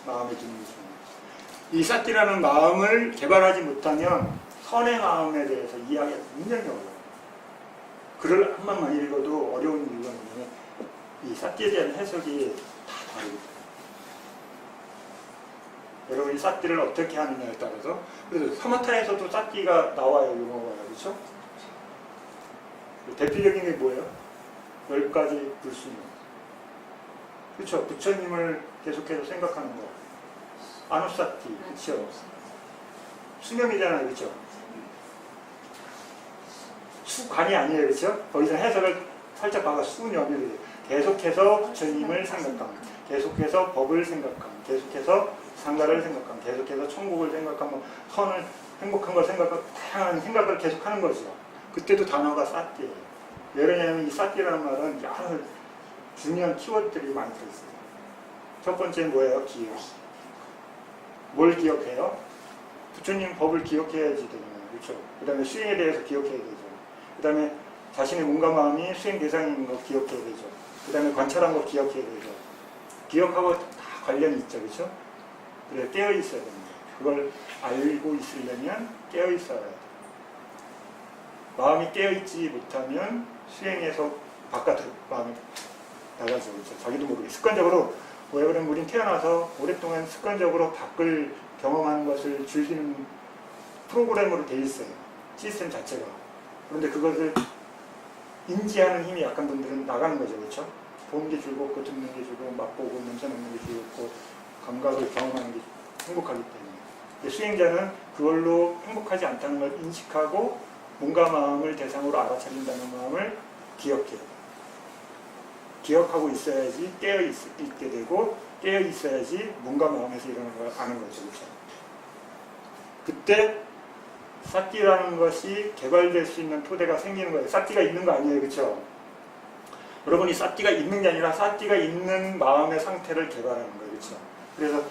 마음에 드는 것입니다. 이 삿띠라는 마음을 개발하지 못하면 선의 마음에 대해서 이해하기가 굉장히 어려워요. 글을 한 번만 읽어도 어려운 이유가 뭐냐면 이 삿띠에 대한 해석이 다 다르거든요. 여러분이 삿띠를 어떻게 하느냐에 따라서, 그래서 서마타에서도 삿띠가 나와요. 용어가. 그렇죠? 대표적인 게 뭐예요? 10가지 불수명. 그렇죠? 부처님을 계속해서 생각하는 거. 아누사티. 그렇죠? 수명이잖아요. 그렇죠? 수관이 아니에요. 그렇죠? 거기서 해석을 살짝 봐가 수념이 계속해서 부처님을 생각함, 계속해서 법을 생각함, 계속해서 상가를 생각함, 계속해서 천국을 생각하면 선을, 행복한 걸 생각하고 다양한 생각을 계속하는 거죠. 그때도 단어가 삿띠예요. 왜 그러냐면 이 삿띠라는 말은 여러 중요한 키워드들이 많이 들어있어요. 첫 번째 뭐예요? 기억. 뭘 기억해요? 부처님 법을 기억해야지 되잖아요. 그렇죠? 그 다음에 수행에 대해서 기억해야 되죠. 그 다음에 자신의 몸과 마음이 수행 대상인 거 기억해야 되죠. 그 다음에 관찰한 거 기억해야 되죠. 기억하고 다 관련이 있죠. 그렇죠? 그래 깨어 있어야 됩니다. 그걸 알고 있으려면 깨어 있어야 돼요. 마음이 깨어 있지 못하면 수행에서 바깥으로 마음이 나가죠. 그렇죠? 자기도 모르게 습관적으로, 왜 그러면 우린 태어나서 오랫동안 습관적으로 밖을 경험하는 것을 즐기는 프로그램으로 돼 있어요. 시스템 자체가. 그런데 그것을 인지하는 힘이 약한 분들은 나가는 거죠. 그렇죠? 보는 게 즐겁고, 듣는 게 즐겁고, 맛보고, 냄새 맡는 게 즐겁고, 감각을 경험하는 게 행복하기 때문에. 수행자는 그걸로 행복하지 않다는 걸 인식하고 몸과 마음을 대상으로 알아차린다는 마음을 기억해요. 기억하고 있어야지 깨어 있게 되고, 깨어 있어야지 몸과 마음에서 일어나는 걸 아는 거죠. 그렇죠? 그때 삿띠라는 것이 개발될 수 있는 토대가 생기는 거예요. 삿띠가 있는 거 아니에요. 그렇죠? 여러분이 삿띠가 있는 게 아니라 삿띠가 있는 마음의 상태를 개발하는 거예요. 그렇죠? 그래서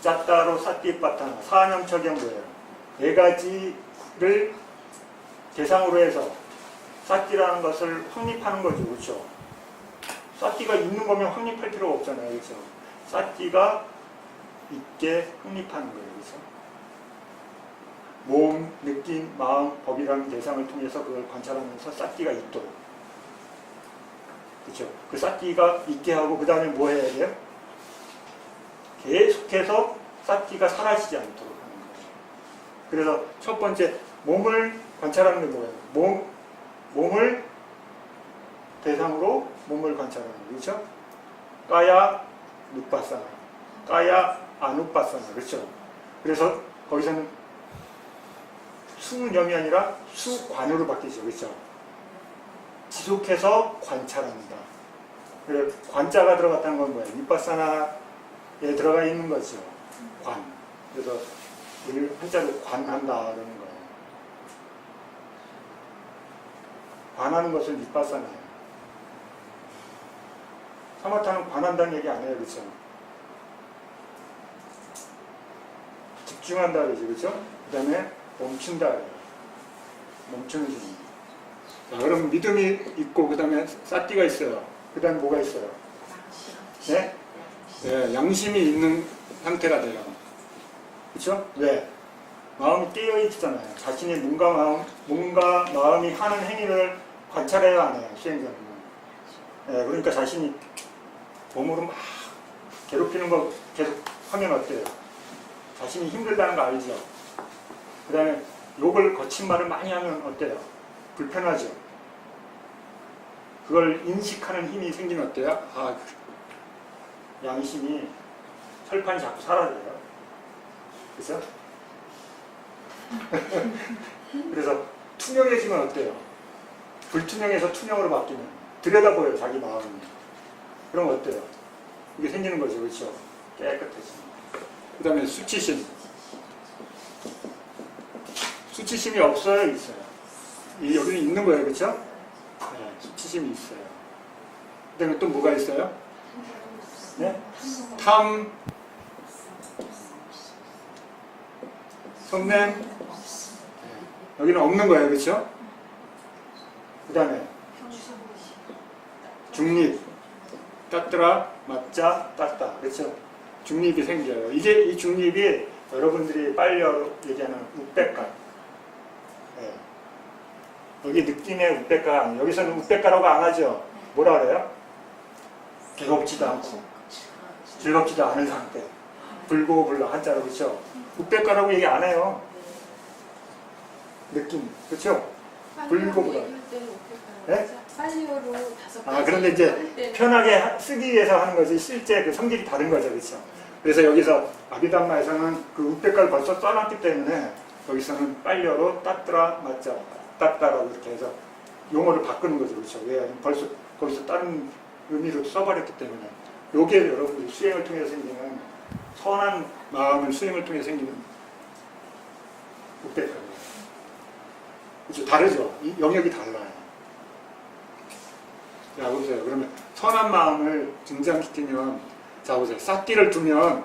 짰다로 삿띠빠타나 사념척영 뭐예요? 4가지를 대상으로 해서 삿띠라는 것을 확립하는 거죠. 그렇죠? 삿띠가 있는 거면 확립할 필요가 없잖아요. 그렇죠? 삿띠가 있게 확립하는 거예요. 그렇죠? 몸, 느낌, 마음, 법이라는 대상을 통해서 그걸 관찰하면서 삿띠가 있도록. 그렇죠? 그 삿띠가 있게 하고 그 다음에 뭐 해야 돼요? 계속해서 삿띠가 사라지지 않도록 하는 거예요. 그래서 첫 번째 몸을 관찰하는 게 뭐예요? 몸을 대상으로 몸을 관찰하는 거예요. 그렇죠? 까야 누빠사나, 까야 아누빠사나. 그렇죠? 그래서 거기서는 수념이 아니라 수관으로 바뀌죠. 그렇죠? 지속해서 관찰합니다. 그래, 관자가 들어갔다는 건 뭐예요? 위파사나에 들어가 있는 거죠. 관. 그래서 이를 한자로 관한다 그러는 거예요. 관하는 것은 위파사나예요. 사마타는 관한다는 얘기 안 해요. 그렇죠? 집중한다 그러죠. 그렇죠? 그 다음에 멈춘다 그래요. 멈추는 중입니다. 자, 그럼 믿음이 있고 그 다음에 삿띠가 있어요. 그 다음에 뭐가 있어요? 네? 네, 양심이 있는 상태가 돼요. 그렇죠? 왜? 마음이 깨어 있잖아요. 자신이 몸과 마음이 하는 행위를 관찰해야 안 해요. 수행자는. 네, 그러니까 자신이 몸으로 막 괴롭히는 거 계속 하면 어때요? 자신이 힘들다는 거 알죠? 그 다음에 욕을 거친 말을 많이 하면 어때요? 불편하죠? 그걸 인식하는 힘이 생기면 어때요? 아, 양심이 철판이 자꾸 사라져요. 그렇죠? 그래서 투명해지면 어때요? 불투명해서 투명으로 바뀌면 들여다보여요. 자기 마음이. 그럼 어때요? 이게 생기는 거죠. 그렇죠? 깨끗해집니다. 그 다음에 수치심. 수치심이 없어요? 있어요? 여기는 있는 거예요. 그렇죠? 네, 수치심이 있어요. 그 다음에 또 뭐가 있어요? 네? 탐, 성냄. 네. 여기는 없는 거예요. 그렇죠? 그 다음에 중립, 따뜨라, 맞자, 따따. 그렇죠? 중립이 생겨요. 이제 이 중립이 여러분들이 빨리 얘기하는 우백가. 예. 여기 느낌의 우백가. 여기서는 우백가라고 안 하죠. 뭐라 그래요? 괴롭지도 않고 즐겁지도 않은 상태. 불고불라 한자로 그렇죠. 우백가라고 얘기 안 해요. 느낌 그렇죠. 불고불라. 네? 빨리어로 5가지. 아 그런데 이제 편하게 쓰기 위해서 하는 거지 실제 그 성질이 다른 거죠, 그렇죠. 그래서 여기서 아비담마에서는 그 우백가를 벌써 써놨기 때문에 여기서는 빨리어로 따뜨라 맞자 따따라고 이렇게 해서 용어를 바꾸는 거죠, 그렇죠. 왜 벌써 거기서 다른 의미로 써버렸기 때문에 요게 여러분들이 수행을 통해서 생기는 선한 마음을 수행을 통해 생기는 우백가예요. 그렇죠. 다르죠. 이 영역이 달라요. 자 보세요. 그러면 선한 마음을 등장시키면 자 보세요. 싹기를 두면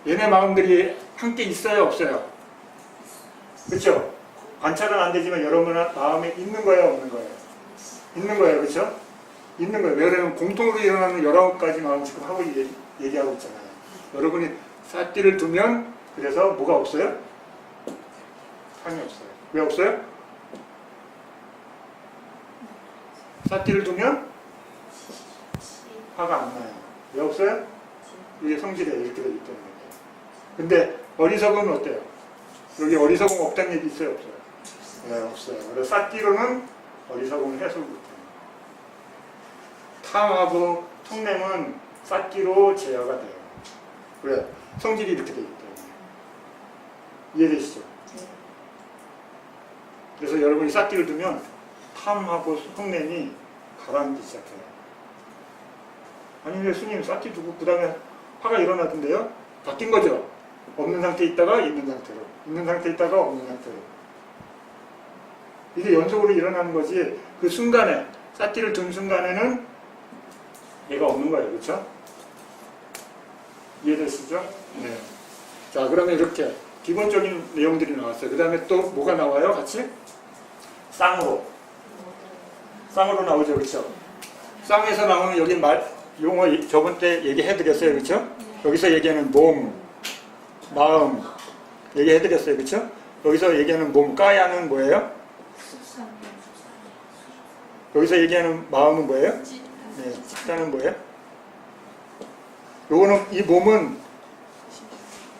얘네 마음들이 함께 있어요, 없어요? 그렇죠? 관찰은 안 되지만 여러분 마음에 있는 거예요, 없는 거예요? 있는 거예요, 그렇죠? 있는 거예요. 왜냐하면 공통으로 일어나는 19가지 마음 지금 하고 얘기하고 있잖아요. 여러분이 싹기를 두면 그래서 뭐가 없어요? 상이 없어요. 왜 없어요? 싹기를 두면 화가 안 나요. 왜 없어요? 이게 성질이에요. 이렇게 되기 때문에. 근데 어리석음은 어때요? 여기 어리석음 없다는 얘기 있어요? 없어요? 네, 없어요. 그래서 싹기로는 어리석음을 해소를 못해요. 탐하고 통냄은 싹기로 제어가 돼요. 왜? 성질이 이렇게 되기 때문에. 이해되시죠? 그래서 여러분이 싹기를 두면 탐하고 통냄이 가라앉기 시작해요. 아니 왜 스님 싹기 두고 그 다음에 화가 일어나던데요? 바뀐 거죠? 없는 상태에 있다가 있는 상태로, 있는 상태에 있다가 없는 상태로. 이게 연속으로 일어나는 거지. 그 순간에 싹기를 둔 순간에는 얘가 없는 거예요, 그렇죠? 이해되시죠? 네. 자, 그러면 이렇게 기본적인 내용들이 나왔어요. 그 다음에 또 뭐가 나와요? 같이? 쌍으로. 쌍으로 나오죠, 그렇죠? 쌍에서 나오는 여기 용어 저번 때 얘기해드렸어요, 그렇죠? 여기서 얘기하는 몸, 마음 얘기해드렸어요, 그렇죠? 여기서 얘기하는 몸, 까야는 뭐예요? 여기서 얘기하는 마음은 뭐예요? 네, 집단은 뭐예요? 요거는 이 몸은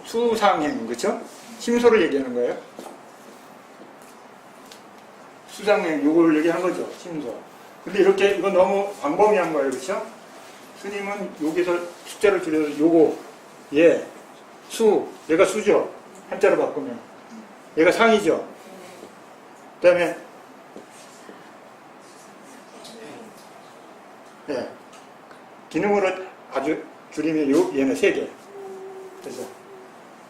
수상행, 그렇죠? 심소를 얘기하는 거예요. 수상행, 요걸 얘기한 거죠, 심소. 근데 이렇게 이건 너무 광범위한 거예요, 그렇죠? 스님은 여기서 숫자를 줄여서 요거, 얘, 수, 얘가 수죠. 한자로 바꾸면. 얘가 상이죠. 그 다음에 예, 기능으로 아주 줄이면 얘는 3개. 그래서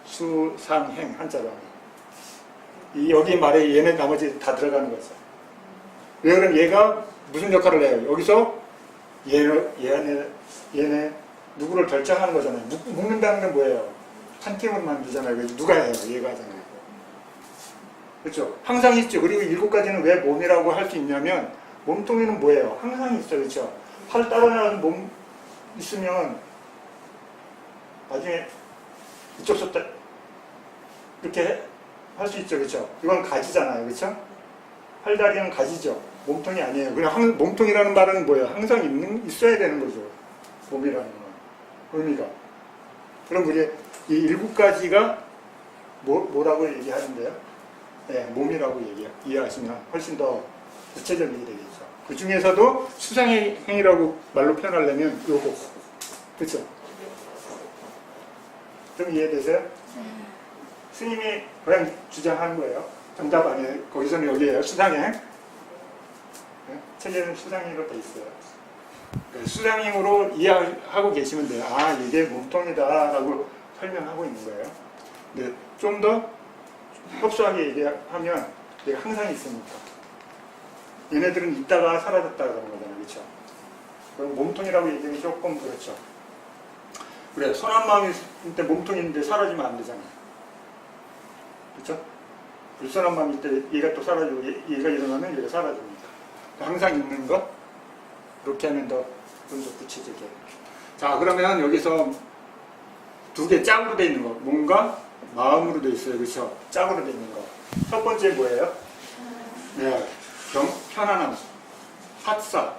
수, 상, 행 한자로 하면. 여기 말에 얘는 나머지 다 들어가는 거죠. 왜 그러면 얘가 무슨 역할을 해요? 여기서 얘네 누구를 결정하는 거잖아요. 묶는다는 건 뭐예요? 한 팀을 만들잖아요. 누가 해요? 얘가 하잖아요. 그렇죠? 항상 있죠. 그리고 7가지는 왜 몸이라고 할 수 있냐면 몸통에는 뭐예요? 항상 있어. 그렇죠? 팔 따라나가는 몸 있으면 나중에 이쪽 섰다 이렇게 할 수 있죠. 그렇죠? 이건 가지잖아요. 그렇죠? 팔다리는 가지죠. 몸통이 아니에요. 그냥 몸통이라는 말은 뭐예요? 항상 있어야 되는 거죠. 몸이라는 건. 의미가. 그럼 우리 이 7가지가 뭐라고 얘기하는데요? 네, 몸이라고 이해하시면 훨씬 더 구체적이 되겠죠. 그 중에서도 수상행이라고 말로 표현하려면 요거. 그렇죠? 좀 이해되세요? 스님이 그냥 주장하는 거예요. 정답 아니에요. 거기서는 여기에요. 수상행. 네? 책에는 수상행으로 돼 있어요. 수상행으로 이해하고 계시면 돼요. 아, 이게 몸통이다 라고 설명하고 있는 거예요. 근데 좀 더 협소하게 얘기하면 얘가 항상 있으니까. 얘네들은 있다가 사라졌다 그러는 거잖아요. 그렇죠? 그럼 몸통이라고 얘기하기 조금 그렇죠. 그래, 선한 마음이 있을 때 몸통인데 사라지면 안 되잖아요. 그렇죠? 불선한 마음일 때 얘가 또 사라지고 얘가 일어나면 얘가 사라집니다. 항상 있는 것 그렇게 하면 더 좀 더 구체적이에요. 자, 그러면 여기서 두 개 짝으로 돼 있는 거. 몸과 마음으로 돼 있어요. 그렇죠? 짝으로 돼 있는 거. 첫 번째 뭐예요? 네, 편안함, fat사,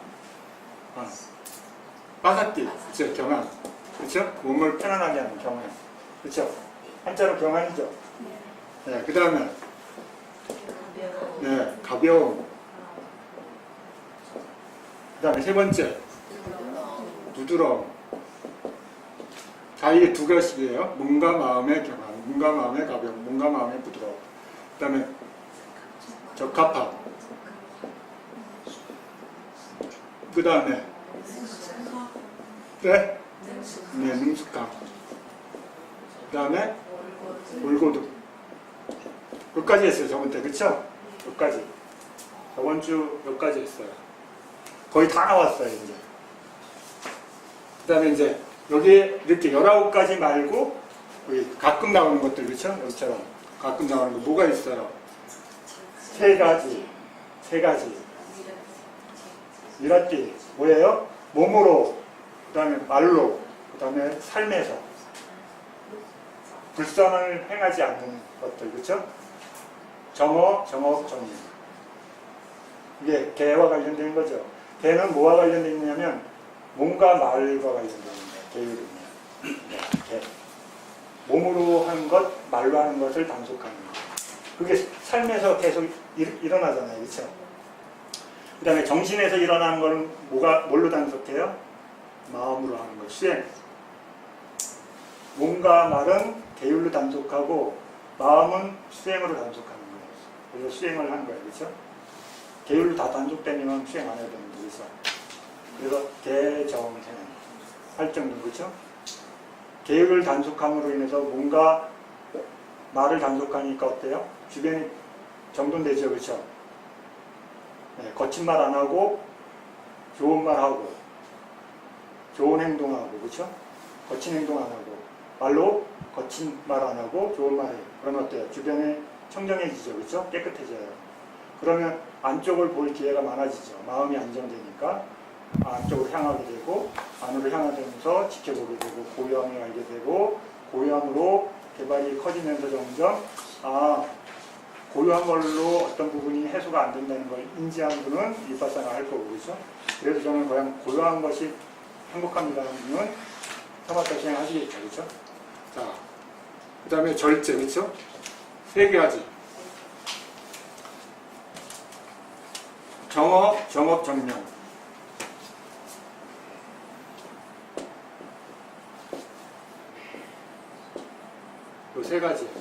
빠사띠, 그렇죠? 경안, 그렇죠? 몸을 편안하게 하는 경안, 그렇죠? 한자로 경안이죠. 네, 그 다음에 네, 가벼움. 그 다음에 세 번째 부드러움. 자, 이게 두 가지예요. 몸과 마음의 경안, 몸과 마음의 가벼움, 몸과 마음의 부드러움. 그 다음에 적합함. 그 다음에 네, 능숙함. 그 다음에 올고듬. 여기까지 했어요. 저번 때, 그쵸? 여기까지. 저번 주 여기까지 했어요. 거의 다 나왔어요, 이제. 그 다음에 이제 여기에 이렇게 19가지 말고 여기 가끔 나오는 것들, 그쵸? 여기처럼 가끔 나오는 거 뭐가 있어요? 세 가지. 미라띠 뭐예요? 몸으로, 그 다음에 말로, 그 다음에 삶에서 불선을 행하지 않는 것들, 그쵸? 정어, 정인. 이게 개와 관련된 거죠. 개는 뭐와 관련되어 있냐면 몸과 말과 관련되어 있는 거예요. 개율은요. 네, 개. 몸으로 하는 것, 말로 하는 것을 단속하는 것. 그게 삶에서 계속 일어나잖아요. 그렇죠? 그 다음에 정신에서 일어나는 건 뭘로 단속해요? 마음으로 하는 것, 수행. 몸과 말은 계율로 단속하고 마음은 수행으로 단속하는 거예요. 그래서 수행을 하는 거예요. 그렇죠? 계율로 다 단속되면 수행 안 해야 되는 거죠. 그래서 개정생 할 정도, 그렇죠? 계율을 단속함으로 인해서 몸과 말을 단속하니까 어때요? 주변이 정돈되죠. 그렇죠? 네, 거친 말 안 하고 좋은 말 하고 좋은 행동하고, 그렇죠? 거친 행동 안 하고 말로 거친 말 안 하고 좋은 말 해요. 그러면 어때요? 주변에 청정해지죠. 그렇죠? 깨끗해져요. 그러면 안쪽을 볼 기회가 많아지죠. 마음이 안정되니까 안쪽으로 향하게 되고 안으로 향하면서 지켜보게 되고 고요함을 알게 되고 고요함으로 개발이 커지면서 점점 고요한 걸로 어떤 부분이 해소가 안 된다는 걸 인지한 분은 위파사나 할 거고, 그렇죠? 그래서 저는 그냥 고요한 것이 행복합니다는 분은 사마타 시행 하시겠죠. 그렇죠? 자, 그 다음에 절제, 그렇죠? 세 가지. 정업, 정업, 정명. 요 세 가지예요.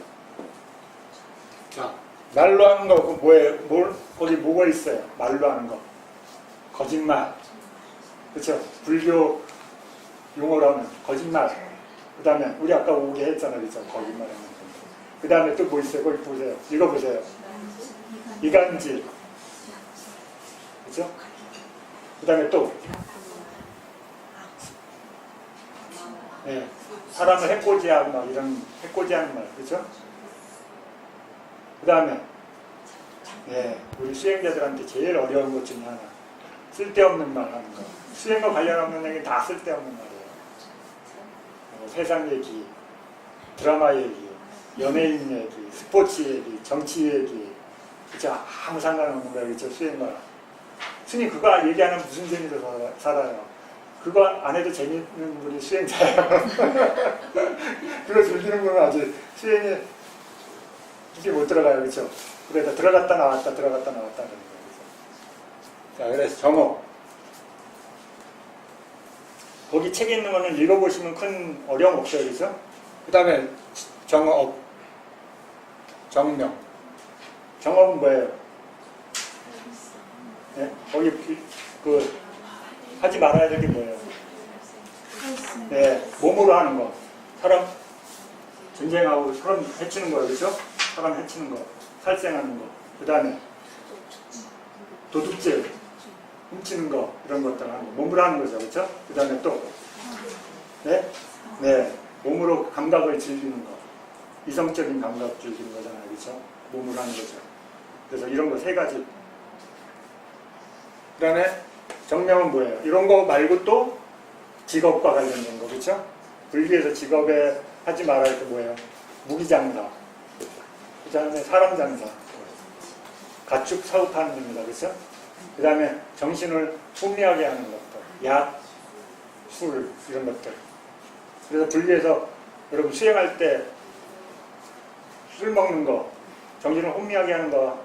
자, 말로 하는 거 뭐예요? 거기 뭐가 있어요? 말로 하는 거. 거짓말. 그렇죠? 불교 용어로 하면 거짓말. 그 다음에 우리 아까 오게 했잖아요. 그렇죠? 거짓말 하는 거. 그 다음에 또 뭐 있어요? 거기 보세요. 이거 보세요. 이간질. 그렇죠? 그 다음에 또 네, 사람을 해코지하고 막 이런 해코지하는 말. 그렇죠? 그 다음에 네, 우리 수행자들한테 제일 어려운 것 중에 하나. 쓸데없는 말 하는 거. 수행과 관련하는 얘기 다 쓸데없는 말이에요. 세상 얘기, 드라마 얘기, 연예인 얘기, 스포츠 얘기, 정치 얘기. 그쵸? 아무 상관없는 거예요. 그쵸? 수행과. 스님 그거 얘기하면 무슨 재미로 살아요? 그거 안 해도 재밌는 분이 수행자예요. 그거 즐기는 분은 아직 수행에 이게 못 들어가요. 그쵸? 그래서 들어갔다 나왔다 들어갔다 나왔다 하는 거예요. 자, 그래서 정어. 거기 책에 있는 거는 읽어보시면 큰 어려움 없어요. 그죠? 그 다음에 정업. 정명. 정업은 뭐예요? 네? 거기 하지 말아야 될 게 뭐예요? 네, 몸으로 하는 거. 사람 전쟁하고 사람 해치는 거예요. 그죠? 사람 해치는 거. 살생하는 거. 그 다음에 도둑질. 훔치는 거, 이런 것들 하는 거. 몸으로 하는 거죠. 그렇죠? 그 다음에 또 네, 몸으로 감각을 즐기는 거. 이성적인 감각 즐기는 거잖아요. 그렇죠? 몸으로 하는 거죠. 그래서 이런 거 세 가지. 그 다음에 정명은 뭐예요? 이런 거 말고 또 직업과 관련된 거. 그렇죠? 불교에서 직업에 하지 말아야 할 게 뭐예요? 무기장사, 그 다음에 사람장사, 가축 사업하는 겁니다. 그렇죠? 그 다음에 정신을 혼미하게 하는 것들, 약, 술 이런 것들. 그래서 분리해서 여러분 수행할 때 술 먹는 거, 정신을 혼미하게 하는 거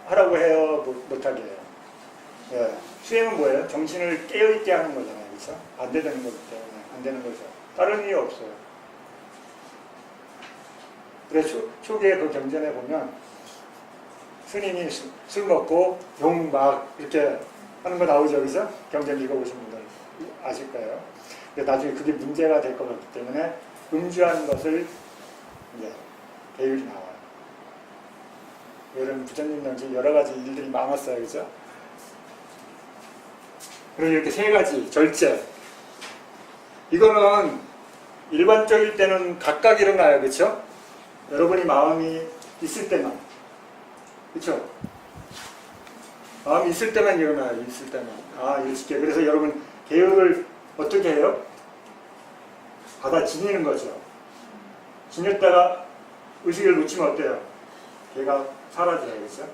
하라고 해요? 못하게 해요? 예. 수행은 뭐예요? 정신을 깨어있게 하는 거잖아요. 그렇죠? 안 되는 거기 때문에 안 되는 거죠. 다른 이유 없어요. 그래서 초기에 그 경전에 보면 스님이 술 먹고 용 막 이렇게 하는 거 나오죠. 그죠? 경전 읽어보신 분들 아실 거예요. 근데 나중에 그게 문제가 될 것 같기 때문에 음주하는 것을 이제 계율이 나와요. 여러분 부처님은 지금 여러 가지 일들이 많았어요. 그죠? 그리고 이렇게 세 가지 절제. 이거는 일반적일 때는 각각 일어나요. 그렇죠? 여러분이 마음이 있을 때만. 그렇죠? 마음이 있을 때만 일어나요. 있을 때만. 아, 일식계. 그래서 여러분 계율을 어떻게 해요? 받아 지니는 거죠. 지녔다가 의식을 놓치면 어때요? 걔가 사라져요. 그렇죠?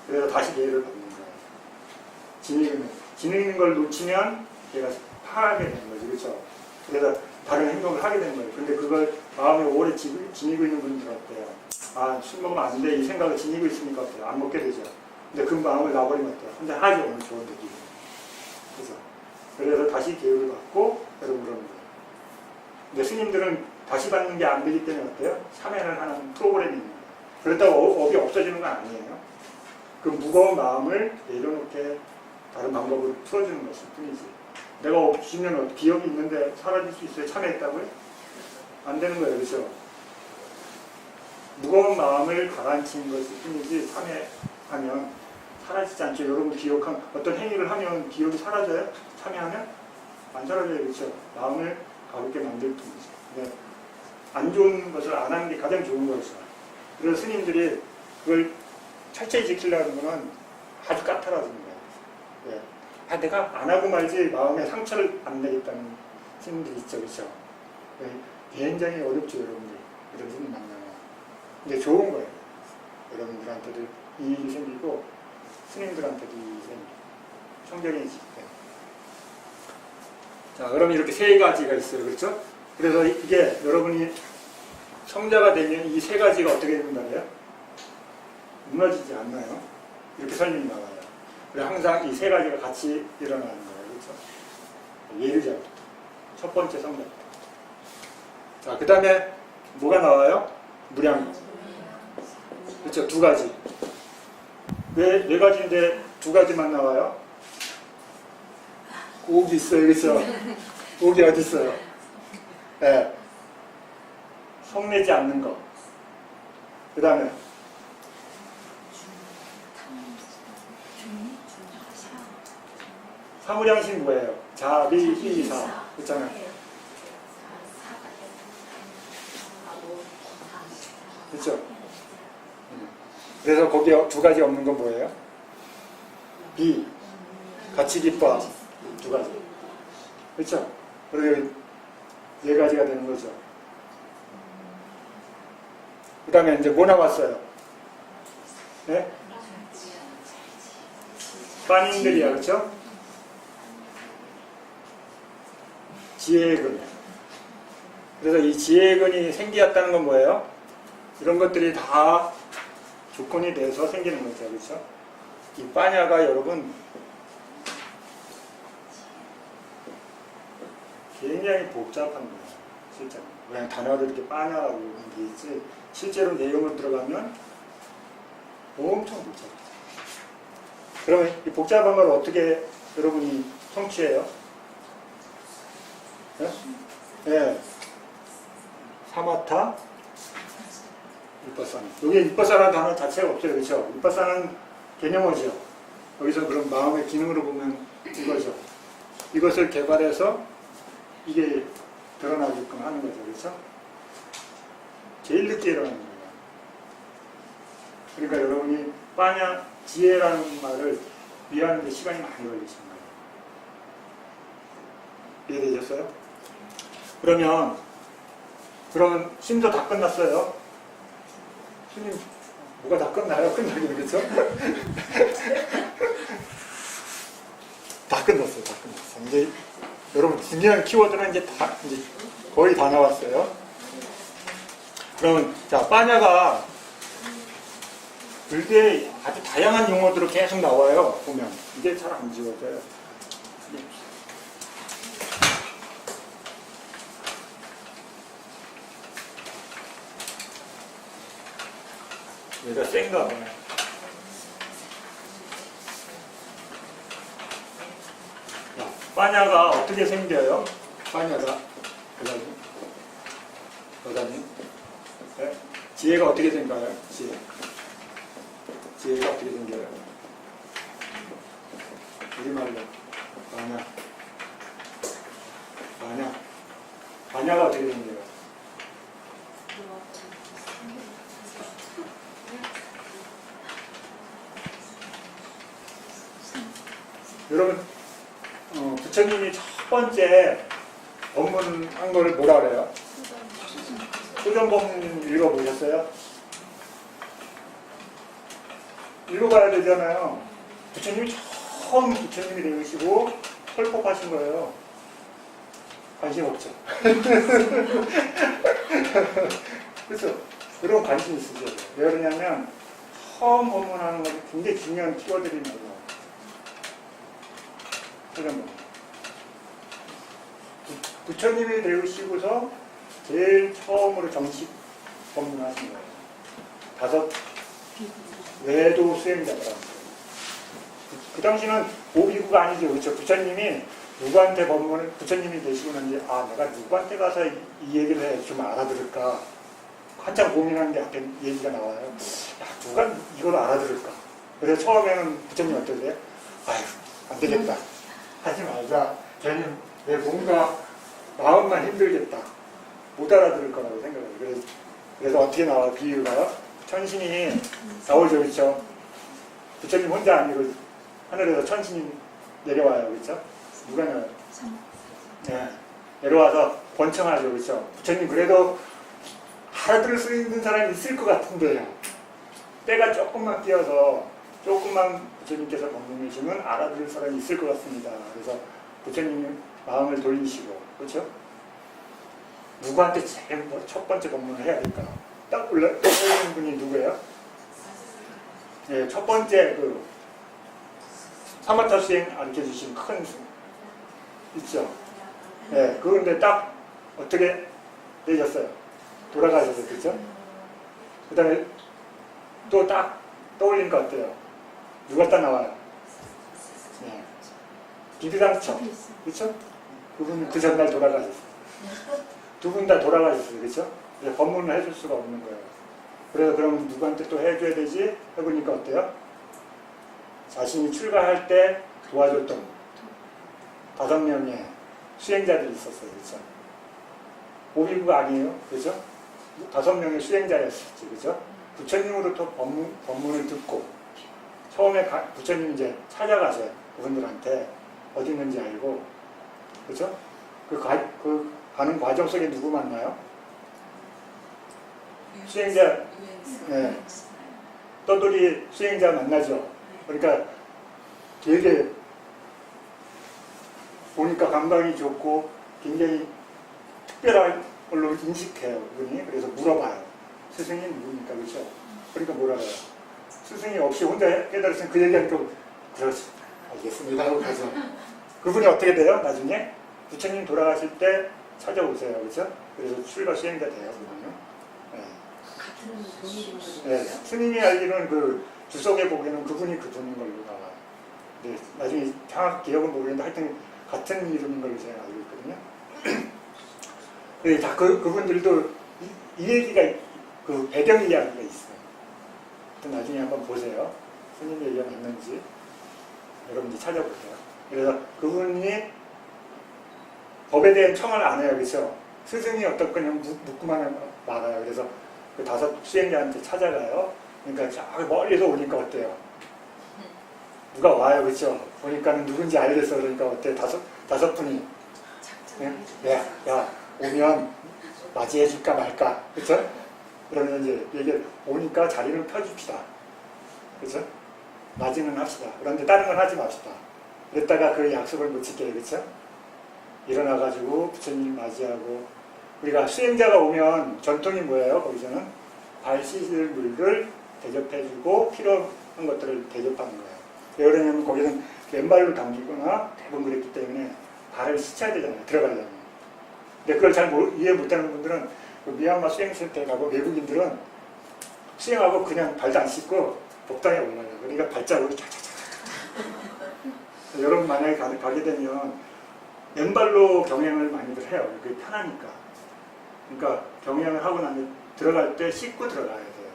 그래서 다시 계율을 받는 거예요. 지니는 걸 놓치면 걔가 파하게 되는 거죠. 그렇죠? 그래서 다른 행동을 하게 되는 거예요. 근데 그걸 마음에 오래 지니고 있는 분들은 어때요? 아, 술 먹으면 안 돼. 이 생각을 지니고 있으니까 어때요? 안 먹게 되죠. 근데 그 마음을 놔버리면 어때요? 근데 하지 오늘 좋은 느낌. 그래서 다시 계율을 받고 여러분 그러는 거예요. 근데 스님들은 다시 받는 게 안 되기 때문에 어때요? 참여를 하는 프로그램이 있는 거예요. 그렇다고 업이 없어지는 건 아니에요. 그 무거운 마음을 내려놓게 다른 방법으로 풀어주는 것일 뿐이지. 내가 없으면 기억이 있는데 사라질 수 있어요? 참여했다고요? 안 되는 거예요. 그렇죠? 무거운 마음을 가라앉히는 것일 뿐이지 참여하면 사라지지 않죠. 여러분 기억한 어떤 행위를 하면 기억이 사라져요? 참여하면? 안 사라져요. 그렇죠? 마음을 가볍게 만들 뿐이죠. 네. 안 좋은 것을 안 하는 게 가장 좋은 거죠. 그래서 스님들이 그걸 철저히 지키려는 거는 아주 까탈하는 거예요. 네. 아, 내가 안 하고 말지 마음에 상처를 안 내겠다는 스님들이 있죠. 그렇죠? 네. 굉장히 어렵죠. 여러분들. 이런 스님 만나면. 근데 좋은 거예요. 여러분들한테도 이익이 생기고 스님들한테도 이익이 생기고 청결해지기 때문에. 자, 그럼 이렇게 세 가지가 있어요. 그렇죠? 그래서 이게 여러분이 성자가 되면 이 세 가지가 어떻게 된다고요? 무너지지 않나요? 이렇게 설명이 나와요. 그래서 항상 이 세 가지가 같이 일어나는 거예요. 그렇죠? 예르자부터. 첫 번째 성자부터. 자, 그 다음에 뭐가 나와요? 무량. 그렇죠? 두 가지. 왜 네 가지인데 두 가지만 나와요? 옥이 있어요. 그렇죠? 옥이 어디 있어요? 네. 성내지 않는 것. 그 다음에 사무량심 뭐예요? 자비, 희사. 그렇잖아요. 그렇죠? 그래서 거기에 두 가지 없는 건 뭐예요? 비, 같이 기뻐. 두 가지. 그렇죠? 그리고 네 가지가 되는 거죠. 그 다음에 이제 뭐 나왔어요? 네? 빠님들이야, 그렇죠? 지혜의 근. 그래서 이 지혜의 근이 생기었다는 건 뭐예요? 이런 것들이 다 조건이 돼서 생기는 거죠, 그렇죠? 이 빠냐가 여러분 굉장히 복잡한 거예요, 실제로. 그냥 단어를 이렇게 빠냐라고 하는 게 있지, 실제로 내용을 들어가면 엄청 복잡해요. 그러면 이 복잡한 걸 어떻게 여러분이 성취해요? 네? 네. 사마타, 위파사나. 여기 위파사라는 단어 자체가 없어요. 그렇죠? 위파사는 개념어죠. 여기서 그런 마음의 기능으로 보면 이거죠. 이것을 개발해서 이게 드러나게끔 하는 거죠. 그렇죠? 제일 늦게 일어나는 거예요. 그러니까 여러분이 빠냐, 지혜라는 말을 이해하는 데 시간이 많이 걸리십니다. 이해되셨어요? 그러면 그러면 심도 다 끝났어요. 스님, 뭐가 다 끝나요? 끝나긴, 그렇죠? 다 끝났어요. 다 끝났어요. 이제 여러분 중요한 키워드는 이제 거의 다 나왔어요. 그러면 자, 빠냐가 불교에 아주 다양한 용어들로 계속 나와요. 보면 이게 잘 안 지워져요. 얘가 센가 봐요. 빠냐가 어떻게 생겨요? 빠냐가 여자님 네? 지혜가 어떻게 생겨요? 지혜가 어떻게 생겨요? 우리말로 빠냐가 어떻게 생겨요? 여러분 부처님이 첫 번째 법문한 걸 뭐라 그래요? 소전법문 읽어보셨어요? 읽어봐야 되잖아요. 부처님이 처음 부처님이 되시고 설법하신 거예요. 관심 없죠? 그렇죠? 여러분 관심 있으세요? 왜 그러냐면 처음 법문하는 것이 굉장히 중요한 키워드입니다. 소전법문. 부처님이 되시고서 제일 처음으로 정식 법문하신 거예요. 5 외도 수행자더라고요. 그 당시는 오비구가 아니죠. 그렇죠? 부처님이 누구한테 법문을, 부처님이 되시고 난 이제, 내가 누구한테 가서 이 얘기를 해, 좀 알아들을까. 한참 고민한 게 앞에 얘기가 나와요. 누가 이걸 알아들을까. 그래서 처음에는 부처님 어떠세요? 아휴, 안 되겠다. 하지 말자. 괜히 내 뭔가 마음만 힘들겠다. 못 알아들을 거라고 생각해요. 그래서 어떻게 나와요? 비유가요? 천신이 나오죠, 그렇죠? 부처님 혼자 아니고 하늘에서 천신이 내려와요, 그렇죠? 누가 나와요? 네, 내려와서 권청하죠, 그렇죠? 부처님 그래도 알아들을 수 있는 사람이 있을 것 같은데요. 때가 조금만 뛰어서 조금만 부처님께서 법문을 주면 알아들을 사람이 있을 것 같습니다. 그래서 부처님이 마음을 돌리시고, 그렇죠? 누구한테 제일 첫 번째 법문을 해야 될까? 딱 떠오르는 분이 누구예요? 네, 첫 번째 그 사마타 수행 가르쳐 주신 큰 수 있죠. 네, 그런데 딱 어떻게 되셨어요? 돌아가셨어요, 그렇죠? 그다음에 또 딱 떠올린 것 같아요. 누가 딱 나와요? 네, 비비당처, 그렇죠? 그분 그 전날 돌아가셨어요. 두 분 다 돌아가셨어요, 그렇죠? 법문을 해줄 수가 없는 거예요. 그래서 그럼 누구한테 또 해줘야 되지? 해보니까 어때요? 자신이 출가할 때 도와줬던 5명의 수행자들이 있었어요, 그렇죠? 오비구가 아니에요, 그렇죠? 5명의 수행자였었지, 그렇죠? 부처님으로부터 법문을 듣고 처음에 부처님 이제 찾아가세요. 그분들한테 어디 있는지 알고, 그렇죠? 그 가는 과정 속에 누구 만나요? 수행자, 네. 떠돌이 수행자 만나죠. 그러니까 되게 보니까 감각이 좋고 굉장히 특별한 걸로 인식해요, 그분이. 그래서 물어봐요. 스승이 누구니까, 그렇죠? 그러니까 뭐라 해요? 스승이 없이 혼자 깨달았으면 그 얘기하니까 그렇지, 알겠습니다 하고 가서 그분이 어떻게 돼요? 나중에 부처님 돌아가실 때 찾아오세요, 그렇죠? 그래서 출가 수행자 돼요, 그분요. 네, 스님이 알기로는 그 주석에 보기에는 그분인 걸로 나와요. 네, 나중에 정확히 기억은 모르겠는데 하여튼 같은 이름인 걸로 제가 알고 있거든요. 네, 다 그분들도 이 얘기가 그 배경 이야기가 있어요. 나중에 한번 보세요. 스님 얘기가 맞는지 여러분들이 찾아보세요. 그래서 그분이 법에 대한 청을 안 해요, 그렇죠? 스승이 어떤 그냥 묻고만 말아요. 그래서 그 5 수행자한테 찾아가요. 그러니까 저 멀리서 오니까 어때요? 누가 와요, 그렇죠? 보니까는 누군지 알겠어. 그러니까 어때? 5 분이 야, 오면 맞이해줄까 말까, 그렇죠? 그러면 이제 얘기 오니까 자리를 펴줍시다, 그렇죠? 맞이는 합시다. 그런데 다른 건 하지 맙시다. 그랬다가 그 약속을 못 지켜요, 그렇죠? 일어나가지고 부처님 맞이하고, 우리가 수행자가 오면 전통이 뭐예요? 거기서는 발 씻을 물을 대접해주고 필요한 것들을 대접하는 거예요. 왜 그러냐면 거기는 왼발로 당기거나 대부분 그랬기 때문에 발을 씻어야 되잖아요, 들어가려면. 근데 그걸 잘 이해 못하는 분들은 그 미얀마 수행센터에 가고, 외국인들은 수행하고 그냥 발도 안 씻고 법당에 올라가요. 그러니까 발자국이 쫙쫙쫙. 여러분 만약에 가게 되면 왼발로 경행을 많이들 해요. 그게 편하니까. 그러니까 경행을 하고 나면 들어갈 때 씻고 들어가야 돼요.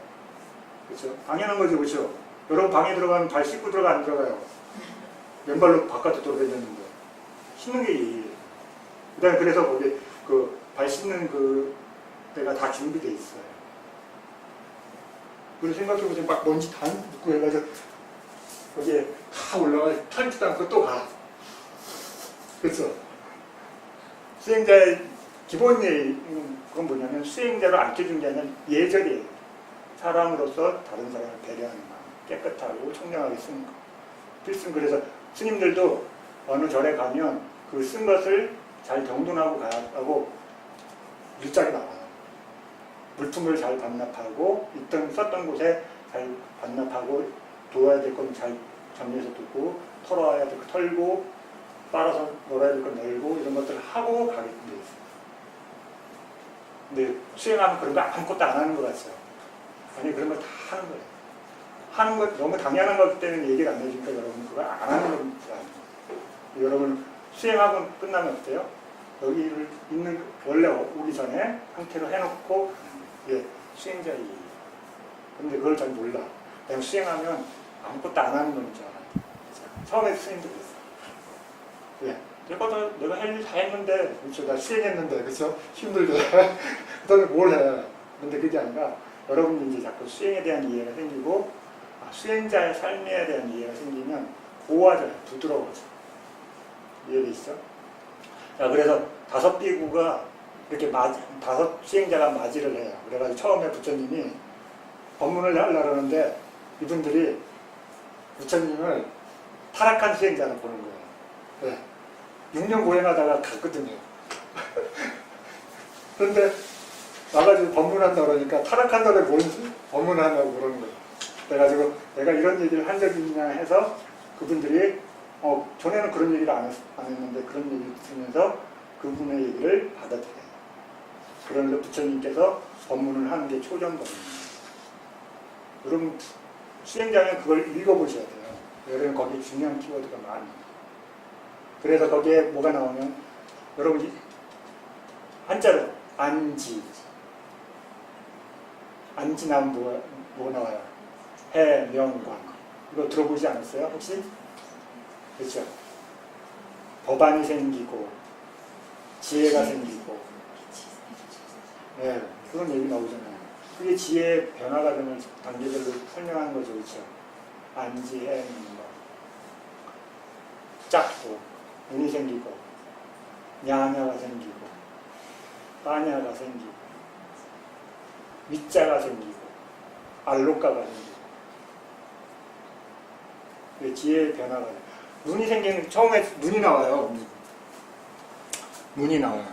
그렇죠? 당연한 거죠, 그렇죠? 여러분 방에 들어가면 발 씻고 들어가, 안 들어가요? 왼발로 바깥으로 돌아다니는데 씻는 게 예의예요. 그다음에 그래서 거기 그 발 씻는 그 데가 다 준비되어 있어요. 그리고 생각해보세요. 막 먼지 다 묻고 해가지고 거기에 다 올라가 털지도 않고 또 가. 그렇죠? 수행자의 기본 예의는 그건 뭐냐면 수행자를 안켜준 게 아니라 예절이에요. 사람으로서 다른 사람을 배려하는 마음, 깨끗하고 청량하게 쓰는 거. 필승. 그래서 스님들도 어느 절에 가면 그 쓴 것을 잘 정돈하고 가고 일자리 나와요. 물품을 잘 반납하고 썼던 곳에 잘 반납하고 둬야 될 건 잘 정리해서 두고 털어야 될 거 털고 빨아서 놀아야 될 건 널고 이런 것들을 하고 가게끔 되어 있어요. 근데 수행하면 그런 거 아무것도 안 하는 것 같죠. 아니 그런 걸 다 하는 거예요. 하는 것 너무 당연한 것 때문에 얘기를 안 해주니까 여러분 그거 안 하는 겁니다. 여러분 수행하고 끝나면 어때요? 여기를 있는 원래 오기 전에 상태로 해놓고 수행자의 일. 근데 그걸 잘 몰라. 그냥 수행하면 아무것도 안 하는 건 줄 알아요. 처음에 스님도 그랬어요. 내가 할 일 다 했는데, 그렇죠? 나 수행했는데, 그렇죠? 힘들게. 그 다음에 뭘 해? 근데 그게 아니라 여러분이 이제 자꾸 수행에 대한 이해가 생기고, 수행자의 삶에 대한 이해가 생기면 고와져요. 부드러워져. 이해되시죠? 자, 그래서 5비구가 이렇게 5 수행자가 맞이를 해요. 그래가지고 처음에 부처님이 법문을 하려고 그러는데 이분들이 부처님을 타락한 수행자로 보는 거예요. 네. 6년 고행하다가 갔거든요. 그런데 나가지고 법문한다 그러니까 타락한다고 뭔지 법문하냐고 그러는 거예요. 그래가지고 내가 이런 얘기를 한 적이 있냐 해서 그분들이 전에는 그런 얘기를 안 했는데 그런 얘기를 들으면서 그분의 얘기를 받아들여요. 그러면서 부처님께서 법문을 하는 게 초전법문입니다. 여러분 수행자는 그걸 읽어보셔야 돼요. 여러분 거기에 중요한 키워드가 많아요. 그래서 거기에 뭐가 나오면 여러분이 한자로 안지 나오면 뭐 나와요? 해, 명, 관. 이거 들어보지 않았어요? 혹시? 그렇죠? 법안이 생기고 지혜가 생기고 그런 얘기 나오잖아요. 그게 지혜의 변화 과정을 단계별로 설명하는 거죠. 그렇죠? 안지, 해, 명, 작고 눈이 생기고 냐냐가 생기고 빠냐가 생기고 밑자가 생기고 알록가가 생기고 지혜의 변화가 눈이 생기는 처음에 눈이 나와요. 눈이 나와요.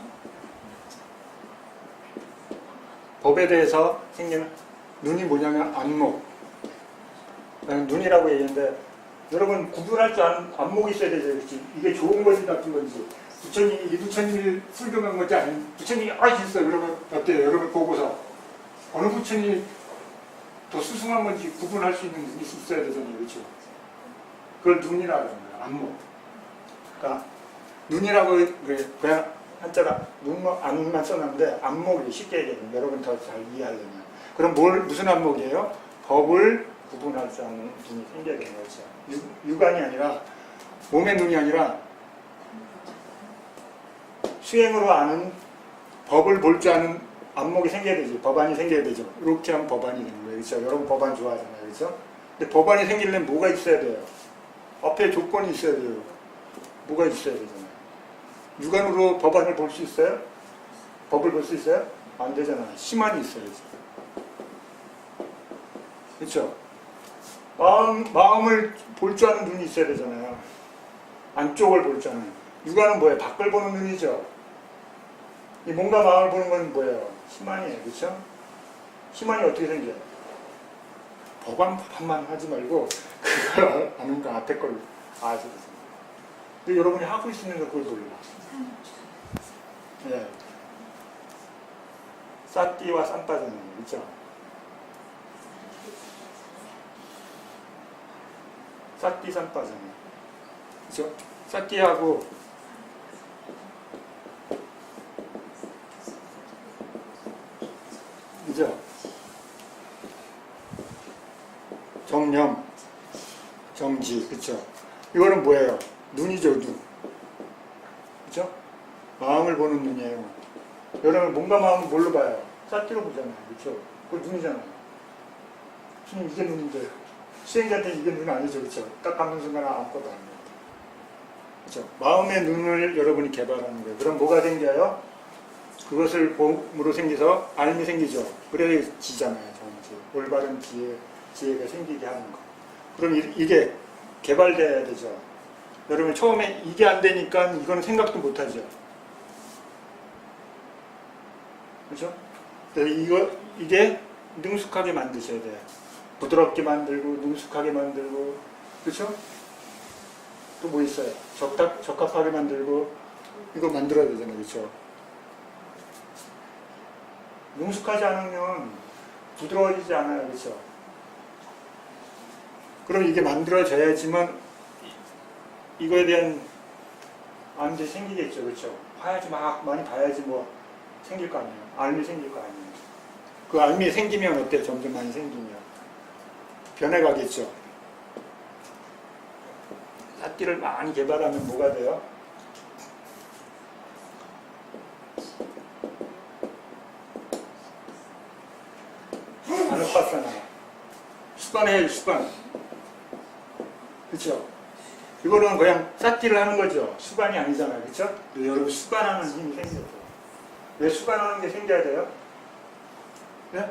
법에 대해서 생기는 눈이 뭐냐면 안목. 눈이라고 얘기했는데 여러분 구분할 줄 아는 안목이 있어야 되죠. 그렇지? 이게 좋은 건지 나쁜 건지. 부처님이 설교한 건지 아닌 부처님이 있어요. 그러면 어때요? 여러분 보고서 어느 부처님이 더 수승한 건지 구분할 수 있는 눈이 있어야 되잖아요. 그렇죠? 그걸 눈이라고 하는 거예요. 안목. 그러니까 눈이라고 그냥 한자로 안만 써놨는데 안목이 쉽게 얘기하면 여러분 더 잘 이해하려면 그럼 무슨 안목이에요? 법을 구분할 수 있는 눈이 생겨야 되는 거죠. 육안이 아니라 몸의 눈이 아니라 수행으로 아는 법을 볼 줄 아는 안목이 생겨야 되죠. 법안이 생겨야 되죠. 이렇게 하면 법안이 되는 거예요. 그렇죠? 여러분 법안 좋아하잖아요. 그렇죠? 근데 법안이 생기려면 뭐가 있어야 돼요? 앞에 조건이 있어야 돼요. 뭐가 있어야 되잖아요. 육안으로 법안을 볼 수 있어요? 법을 볼 수 있어요? 안 되잖아. 심한이 있어야지. 그렇죠? 마음을 볼 줄 아는 눈이 있어야 되잖아요. 안쪽을 볼 줄 아는. 육안은 뭐예요? 밖을 보는 눈이죠. 이 몸과 마음을 보는 건 뭐예요? 심한이에요. 그렇죠? 심한이 어떻게 생겨요? 보관법만 하지 말고 그걸 아는 거 앞에 걸 아셔야 돼요. 근데 여러분이 하고 있으면서 그걸 몰라. 예. 싸띠와 쌈빠지는 거 있죠? 싸띠 쌈빠지는 거. 그죠? 싸띠하고 그죠? 정념, 정지, 그쵸? 이거는 뭐예요? 눈이죠, 눈. 그쵸? 마음을 보는 눈이에요. 여러분, 몸과 마음을 뭘로 봐요? 싸띠로 보잖아요. 그쵸? 그거 눈이잖아요. 지금 이게 눈인데, 수행자한테 이게 눈이 아니죠. 그쵸? 딱 감는 순간 아무것도 안 돼요. 그쵸? 마음의 눈을 여러분이 개발하는 거예요. 그럼 뭐가 생겨요? 그것을 봄으로 생겨서 알미 생기죠. 그래야 지잖아요. 정지. 올바른 지혜가 생기게 하는 거. 그럼 이게 개발돼야 되죠. 여러분 처음에 이게 안 되니까 이거는 생각도 못 하죠. 그렇죠? 그래서 이게 능숙하게 만드셔야 돼요. 부드럽게 만들고 능숙하게 만들고 그렇죠? 또 뭐 있어요? 적합하게 만들고 이거 만들어야 되잖아요. 그렇죠? 능숙하지 않으면 부드러워지지 않아요. 그렇죠? 그럼 이게 만들어져야지만 이거에 대한 암들이 생기겠죠. 그렇죠? 봐야지 많이 봐야지 뭐 생길 거 아니에요. 알미 생길 거 아니에요. 그 알미 생기면 어때요? 점점 많이 생기면 변해가겠죠. 앗띠를 많이 개발하면 뭐가 돼요? 아누파사나 수반해야지 수반. 그렇죠? 이거는 그냥 싹띠를 하는 거죠. 수반이 아니잖아요. 그렇죠? 여러분 수반하는 힘이 생겨요. 왜 수반하는 게 생겨야 돼요? 네?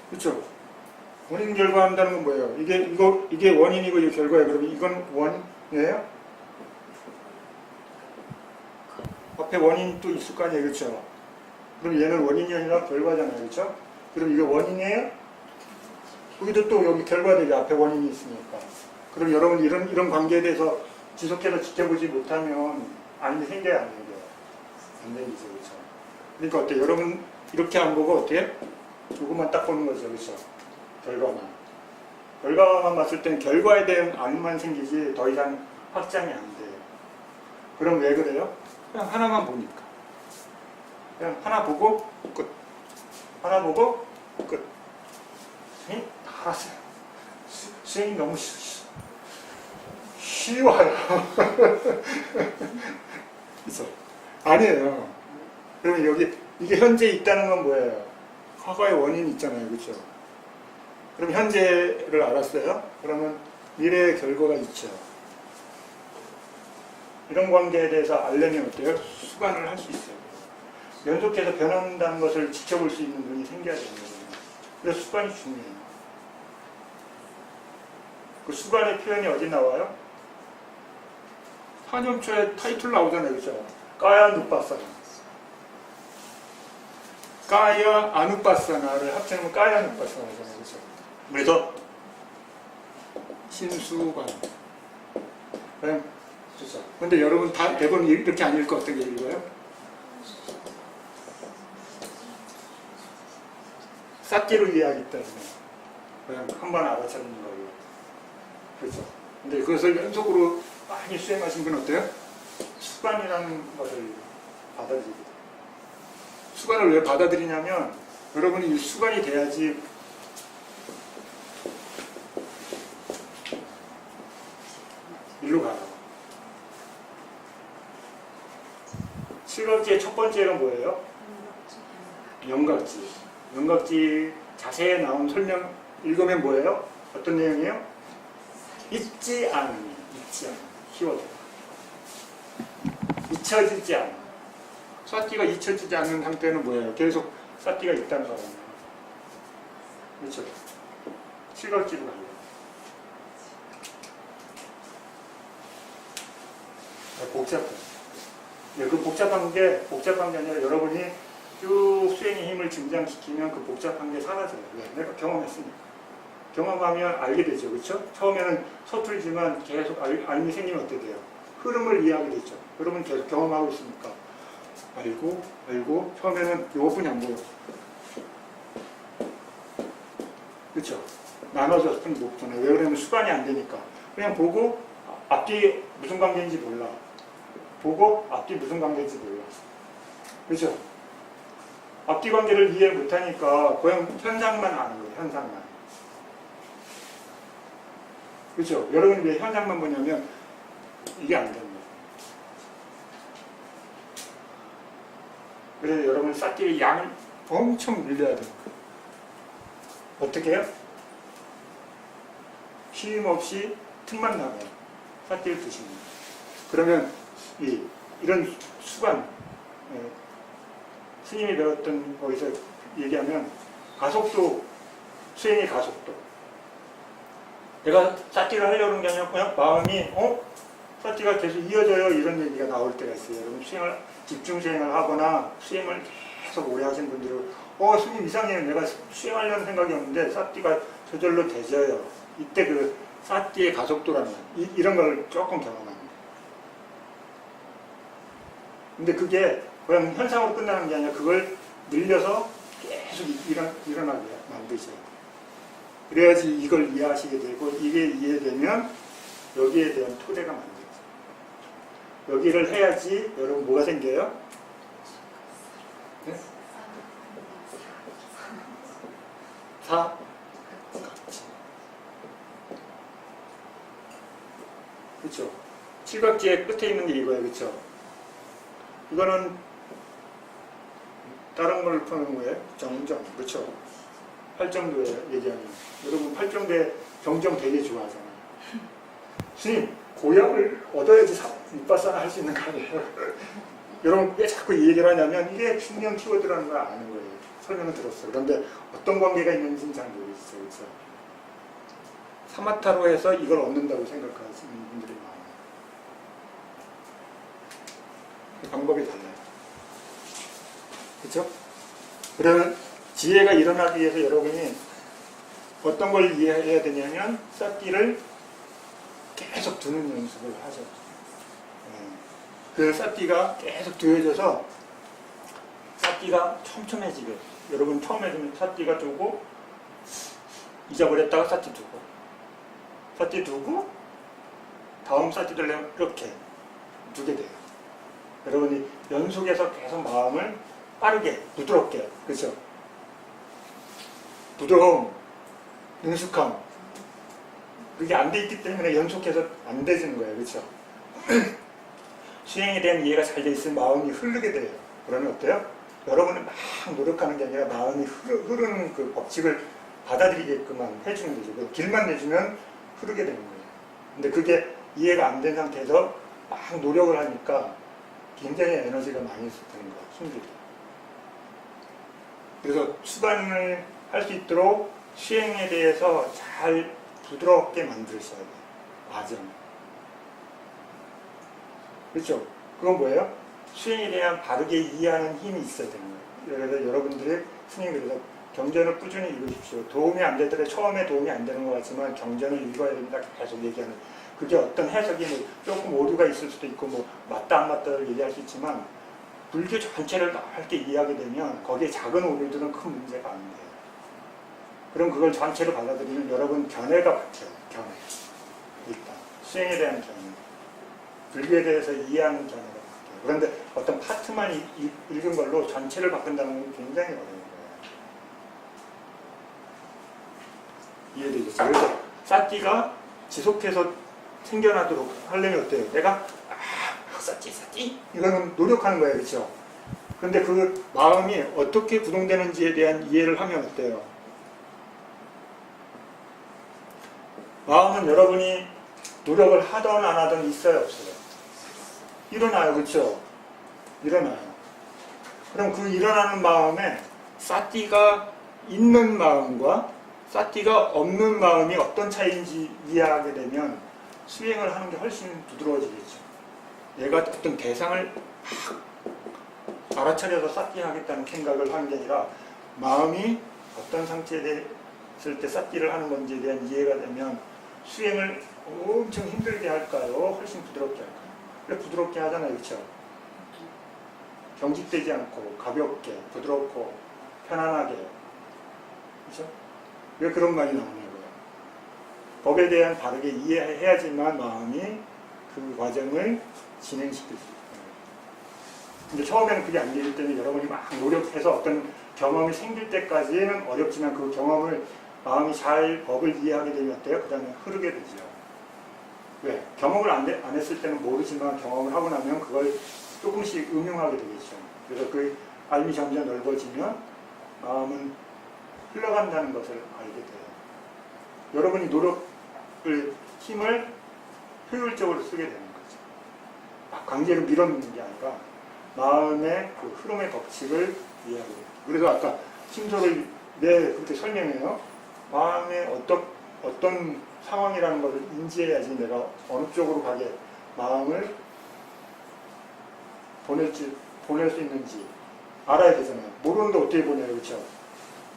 그렇죠? 원인 결과 한다는 건 뭐예요? 이게 원인이고 이게 결과예요. 그러면 이건 원이에요? 앞에 원인이 또 있을 거 아니에요. 그렇죠? 그럼 얘는 원인이 아니라 결과잖아요. 그렇죠? 그럼 이게 원인이에요? 여기도 또 여기 결과되죠. 앞에 원인이 있으니까. 그럼 여러분 이런 관계에 대해서 지속해서 지켜보지 못하면 알미 생겨야 안 생겨요? 안 생기죠. 그렇죠? 그러니까 어때요? 여러분 이렇게 안 보고 어때요? 이것만 딱 보는 거죠. 그렇죠? 결과만 봤을 땐 결과에 대한 알만 생기지 더 이상 확장이 안 돼요. 그럼 왜 그래요? 그냥 하나만 보니까. 그냥 하나 보고 끝. 하나 보고 끝. 선생님 다 알았어요. 수행이 너무 쉬워요. 그래서 아니에요. 그러면 이게 현재 있다는 건 뭐예요? 과거의 원인이 있잖아요. 그렇죠? 그럼 현재를 알았어요? 그러면 미래의 결과가 있죠. 이런 관계에 대해서 알려면 어때요? 수반을 할 수 있어요. 연속해서 변한다는 것을 지켜볼 수 있는 눈이 생겨야 되는 거예요. 그래서 수반이 중요해요. 그 수반의 표현이 어디 나와요? 한염초에 타이틀 나오잖아요. 그죠? 까야 누빠사나. 까야 아누빠사나를 합치면 까야 누빠사나잖아요. 그죠? 그래서 신수관. 그렇죠. 근데 여러분 다 대부분 이렇게 안 읽고 어떻게 읽어요? 싹기로 이해하기 때문에 그냥 한번 알아차리는 거예요. 그렇죠. 근데 그것을 연속으로 많이 수행하신 분 어때요? 수관이라는 것을 받아들이게 돼요. 수관을 왜 받아들이냐면 여러분이 이 수관이 돼야지 일로 가요. 7번째 첫 번째가 뭐예요? 영각지. 영각지 자세히 나온 설명 읽으면 뭐예요? 어떤 내용이에요? 잊지 않음이. 잊지 않음. 키워드. 잊혀지지 않아. 사띠가 잊혀지지 않는 상태는 뭐예요? 계속 사띠가 있다는 거예요. 그렇죠? 칠각지로 가요. 복잡해. 그 복잡한 게 아니라 여러분이 쭉 수행의 힘을 증장시키면 그 복잡한 게 사라져요. 왜? 내가 경험했으니까. 경험하면 알게 되죠. 그렇죠? 처음에는 서툴지만 계속 알미 생기면 어떻게 돼요? 흐름을 이해하게 되죠. 흐름은 계속 경험하고 있으니까. 알고, 처음에는 이것뿐이 안 보여. 그렇죠? 나눠졌으면 못 보잖아요. 왜 그러면 수반이 안 되니까. 그냥 보고, 앞뒤 무슨 관계인지 몰라. 보고, 앞뒤 무슨 관계인지 몰라. 그렇죠? 앞뒤 관계를 이해 못하니까 그냥 현상만 아는 거예요. 현상만. 그렇죠? 여러분이 왜 현상만 보냐면 이게 안 되는 거예요. 그래서 여러분 싹끼리 양을 엄청 늘려야 돼요. 어떻게 해요? 쉼 없이 틈만 나면 싹끼리 드시는 거예요. 그러면 이런 수반, 스님이 배웠던 거기서 얘기하면 가속도, 수행의 가속도. 내가 사티를 하려고 하는 게 아니라 그냥 마음이 사티가 계속 이어져요 이런 얘기가 나올 때가 있어요. 여러분 집중 수행을 하거나 수행을 계속 오래 하신 분들은 스님 이상해요. 내가 수행하려는 생각이 없는데 사티가 저절로 되져요. 이때 그 사티의 가속도라는 이런 걸 조금 경험합니다. 근데 그게 그냥 현상으로 끝나는 게 아니라 그걸 늘려서 계속 일어나게 만드셔요. 그래야지 이걸 이해하시게 되고 이게 이해되면 여기에 대한 토대가 만들어져요. 여기를 해야지 여러분 뭐가 생겨요? 네? 그렇죠? 칠각지의 끝에 있는 게 이거예요. 그렇죠? 이거는 다른 걸 푸는 거예요. 정정. 그렇죠? 팔정도에 얘기하면 여러분 팔정도에 정정 되게 좋아하잖아요. 스님 고향을 얻어야지 밑바싸나 할 수 있는 거 아니에요. 여러분 왜 자꾸 이 얘기를 하냐면 이게 중요한 키워드라는 걸 아는 거예요. 설명을 들었어요. 그런데 어떤 관계가 있는지는 잘 모르겠어요. 그렇죠? 사마타로 해서 이걸 얻는다고 생각하시는 분들이 많아요. 그 방법이 달라요. 그렇죠? 그러면 지혜가 일어나기 위해서 여러분이 어떤 걸 이해해야 되냐면 싹기를 계속 두는 연습을 하죠. 그 싹기가 계속 두어져서 싹기가 촘촘해지게. 여러분 처음에 좀 싹기가 두고 잊어버렸다가 싹기 두고 다음 싹기 들려면 이렇게 두게 돼요. 여러분이 연속해서 계속 마음을 빠르게 부드럽게 그렇죠? 부드러움, 능숙함 그게 안 돼 있기 때문에 연속해서 안 되지는 거예요. 그렇죠? 수행에 대한 이해가 잘 돼 있으면 마음이 흐르게 돼요. 그러면 어때요? 여러분은 막 노력하는 게 아니라 마음이 흐르는 그 법칙을 받아들이게끔만 해주는 거죠. 그 길만 내주면 흐르게 되는 거예요. 근데 그게 이해가 안 된 상태에서 막 노력을 하니까 굉장히 에너지가 많이 드는 거예요. 힘들게. 그래서 수반을 할 수 있도록 수행에 대해서 잘 부드럽게 만드셔야 돼요. 과정. 그렇죠? 그건 뭐예요? 수행에 대한 바르게 이해하는 힘이 있어야 되는 거예요. 그래서 여러분들이 스님이 그래서 경전을 꾸준히 읽으십시오. 도움이 안 되더라도 처음에 도움이 안 되는 것 같지만 경전을 읽어야 된다 계속 얘기하는. 그게 어떤 해석이 뭐 조금 오류가 있을 수도 있고 뭐 맞다 안 맞다를 얘기할 수 있지만 불교 전체를 넓게 이해하게 되면 거기에 작은 오류들은 큰 문제가 안 돼요. 그럼 그걸 전체로 받아들이면 여러분 견해가 바뀌어요. 견해. 일단 수행에 대한 견해. 불교에 대해서 이해하는 견해가 바뀌어요. 그런데 어떤 파트만 읽은 걸로 전체를 바꾼다는 건 굉장히 어려운 거예요. 이해되겠죠? 그래서 싹기가 지속해서 생겨나도록 하려면 어때요? 내가 싹기 이거는 노력하는 거예요. 그렇죠? 근데 그 마음이 어떻게 구동되는지에 대한 이해를 하면 어때요? 마음은 여러분이 노력을 하던 안 하던 있어요, 없어요? 일어나요, 그렇죠? 일어나요. 그럼 그 일어나는 마음에 사티가 있는 마음과 사티가 없는 마음이 어떤 차이인지 이해하게 되면 수행을 하는 게 훨씬 부드러워지겠죠. 얘가 어떤 대상을 알아차려서 사티하겠다는 생각을 하는 게 아니라 마음이 어떤 상태에 됐을 때 사티를 하는 건지에 대한 이해가 되면 수행을 엄청 힘들게 할까요? 훨씬 부드럽게 할까요? 그래 부드럽게 하잖아요, 그렇죠? 경직되지 않고 가볍게 부드럽고 편안하게, 그렇죠? 왜 그런 말이 나오냐고요. 법에 대한 바르게 이해해야지만 마음이 그 과정을 진행시킬 수 있어요. 근데 처음에는 그게 안 되기 때문에 여러분이 막 노력해서 어떤 경험이 생길 때까지는 어렵지만 그 경험을 마음이 잘 법을 이해하게 되면 어때요? 그 다음에 흐르게 되죠. 왜? 경험을 안 했을 때는 모르지만 경험을 하고 나면 그걸 조금씩 응용하게 되겠죠. 그래서 그 알미 점점 넓어지면 마음은 흘러간다는 것을 알게 돼요. 여러분이 노력을, 힘을 효율적으로 쓰게 되는 거죠. 막 강제로 밀어넣는 게 아니라 마음의 그 흐름의 법칙을 이해하게 돼요. 그래서 아까 심소를 그렇게 설명해요. 마음의 어떤 상황이라는 것을 인지해야지 내가 어느 쪽으로 가게 마음을 보낼 수 있는지 알아야 되잖아요. 모르는데 어떻게 보냐요, 그렇죠?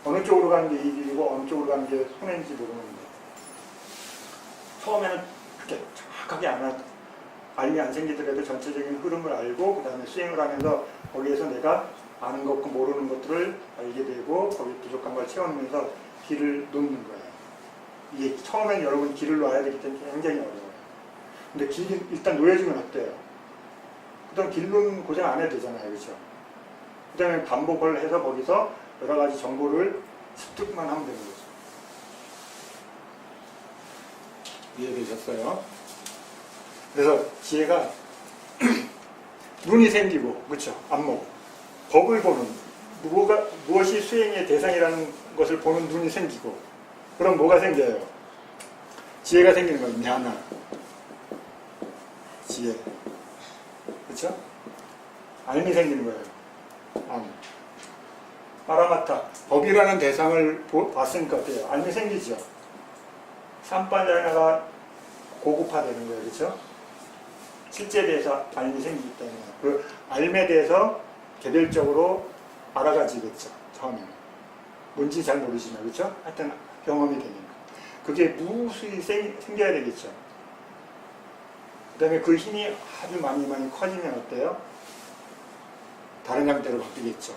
어느 쪽으로 가는 게 이 길이고 어느 쪽으로 가는 게 손해인지 모르는데 처음에는 그렇게 정확하게 알미 안 생기더라도 전체적인 흐름을 알고 그 다음에 수행을 하면서 거기에서 내가 아는 것과 모르는 것들을 알게 되고 거기 부족한 걸 채워내면서 길을 놓는 거예요. 이게 처음엔 여러분 길을 놔야 되기 때문에 굉장히 어려워요. 근데 길이 일단 놓여지면 어때요? 그 다음 길 놓는 고생 안 해도 되잖아요, 그렇죠? 그 다음에 반복을 해서 거기서 여러 가지 정보를 습득만 하면 되는 거죠. 이해되셨어요? 그래서 지혜가 눈이 생기고, 그렇죠? 안목, 법을 보는, 무엇이 수행의 대상이라는 것을 보는 눈이 생기고, 그럼 뭐가 생겨요? 지혜가 생기는 거예요. ஞා나, 지혜, 그렇죠? 알미 생기는 거예요. 파라마타, 법이라는 대상을 봤으니까 어때요? 알미 생기죠? 삼빠냐가 고급화되는 거예요, 그렇죠? 실제에 대해서 알미 생기기 때문에 그 알미에 대해서 개별적으로 알아가지겠죠. 처음에는 뭔지 잘 모르지만, 그렇죠? 하여튼 경험이 되니까 그게 무수히 생겨야 되겠죠. 그 다음에 그 힘이 아주 많이 커지면 어때요? 다른 형태로 바뀌겠죠.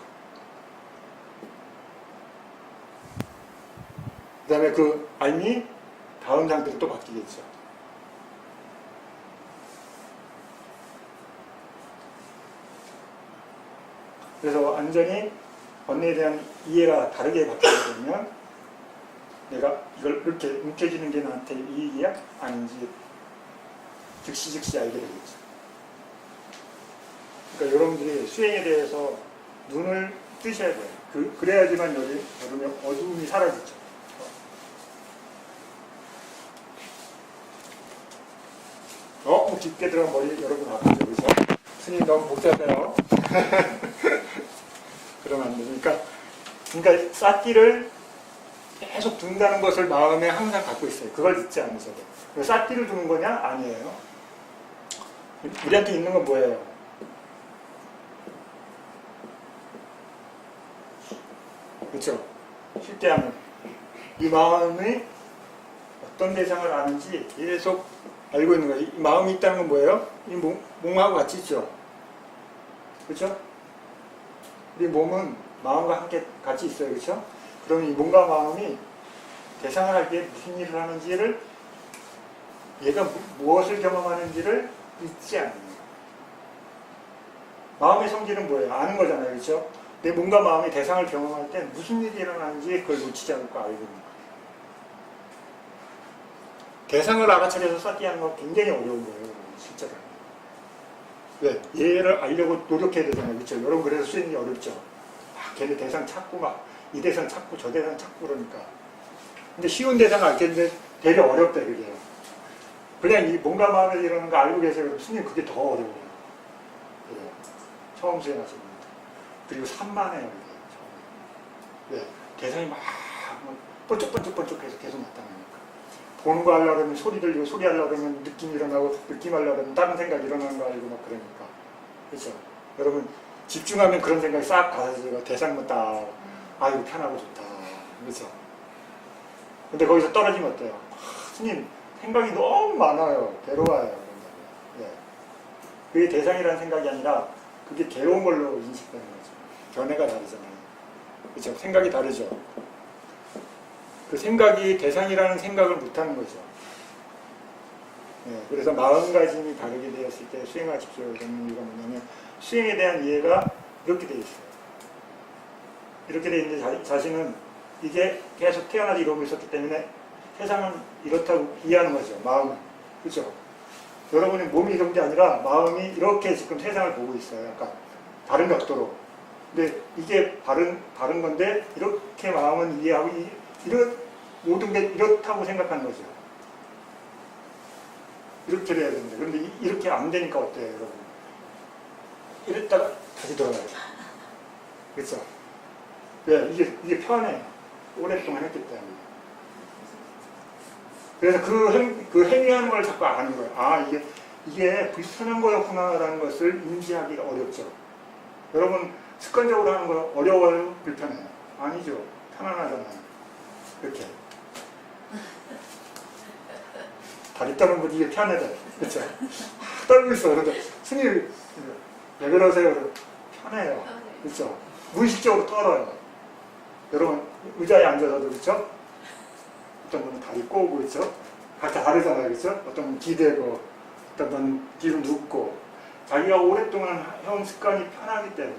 그 다음에 그 알미 다음 상태로 또 바뀌겠죠. 그래서 완전히 언니에 대한 이해가 다르게 바뀌게 되면 내가 이걸 이렇게 움켜쥐는 게 나한테 이익이야? 아닌지 즉시 알게 되겠죠. 그러니까 여러분들이 수행에 대해서 눈을 뜨셔야 돼요. 그래야지만 여름에 어두움이 사라지죠. 너무 깊게 들어간 머리 여러분 아프죠, 그죠? 스님 너무 복잡해요. 그러면 안 되니까. 그러니까 싹기를 계속 둔다는 것을 마음에 항상 갖고 있어요. 그걸 잊지 않으셔도. 싹기를 두는 거냐? 아니에요. 우리한테 있는 건 뭐예요? 그렇죠? 쉽게 하면 이 마음이 어떤 대상을 아는지 계속 알고 있는 거예요. 이 마음이 있다는 건 뭐예요? 이 몸하고 같이 있죠. 그렇죠? 우리 몸은 마음과 함께 같이 있어요. 그렇죠? 그럼 이 몸과 마음이 대상을 할 때 무슨 일을 하는지를, 얘가 무엇을 경험하는지를 잊지 않는 거예요. 마음의 성질은 뭐예요? 아는 거잖아요. 그렇죠? 내 몸과 마음이 대상을 경험할 때 무슨 일이 일어나는지 그걸 놓치지 않고 알고 있는 거예요. 대상을 알아차려서 쌓기하는 건 굉장히 어려운 거예요. 실제로. 왜? 얘를 알려고 노력해야 되잖아요. 그렇죠? 여러분 그래서 수행이 어렵죠. 막 걔네 대상 찾고 막 이 대상 찾고 저 대상 찾고 그러니까. 근데 쉬운 대상을 알겠는데 되게 어렵다 그게요. 그냥 이 몸과 마음에서 이러는 거 알고 계세요. 그럼 스님 그게 더 어려워요. 그래요. 처음 수행하시는 분들. 그리고 산만해요. 이게. 왜? 대상이 막 번쩍번쩍번쩍해서 계속 나타나니까. 보는 거 하려고 하면 소리 들리고, 소리 하려고 하면 느낌 일어나고, 느낌 하려고 하면 다른 생각 일어나는 거 알고 막 그러니까. 그렇죠? 여러분 집중하면 그런 생각이 싹 가서 대상만 딱, 아 이거 편하고 좋다. 그렇죠? 근데 거기서 떨어지면 어때요? 스님 생각이 너무 많아요. 괴로워요. 예. 그게 대상이라는 생각이 아니라 그게 괴로운 걸로 인식되는 거죠. 견해가 다르잖아요. 그렇죠? 생각이 다르죠. 그 생각이 대상이라는 생각을 못하는 거죠. 예. 그래서 마음가짐이 다르게 되었을 때 수행하십시오. 이런 이유가 뭐냐면 수행에 대한 이해가 이렇게 되어 있어요. 이렇게 되어 있는데 자신은 이게 계속 태어나서 이러고 있었기 때문에 세상은 이렇다고 이해하는 거죠. 마음은. 그렇죠? 여러분의 몸이 이런 게 아니라 마음이 이렇게 지금 세상을 보고 있어요. 약간 다른 각도로. 근데 이게 바른 건데 이렇게 마음은 이해하고 모든 게 이렇다고 생각하는 거죠. 이렇게 돼야 되는데 그런데 이렇게 안 되니까 어때요, 여러분? 이랬다가 다시 돌아가요. 그렇죠? 왜? 이게 편해요. 오랫동안 했기 때문에. 그래서 그 행위하는 걸 자꾸 아는 거예요. 아, 이게 불편한 거였구나라는 것을 인지하기가 어렵죠. 여러분, 습관적으로 하는 거 어려워요? 불편해요? 아니죠. 편안하잖아요. 이렇게. 다리 떠는 거 이게 편하다. 그렇죠? 떨고 있어. 그런데 스님, 왜 그러세요? 편해요. 그렇죠? 무의식적으로 떨어요. 여러분, 의자에 앉아서도 그렇죠? 어떤 분은 다리 꼬고 그렇죠? 각자 다르잖아요. 그렇죠? 어떤 분은 기대고, 어떤 분은 뒤로 눕고, 자기가 오랫동안 해온 습관이 편하기 때문에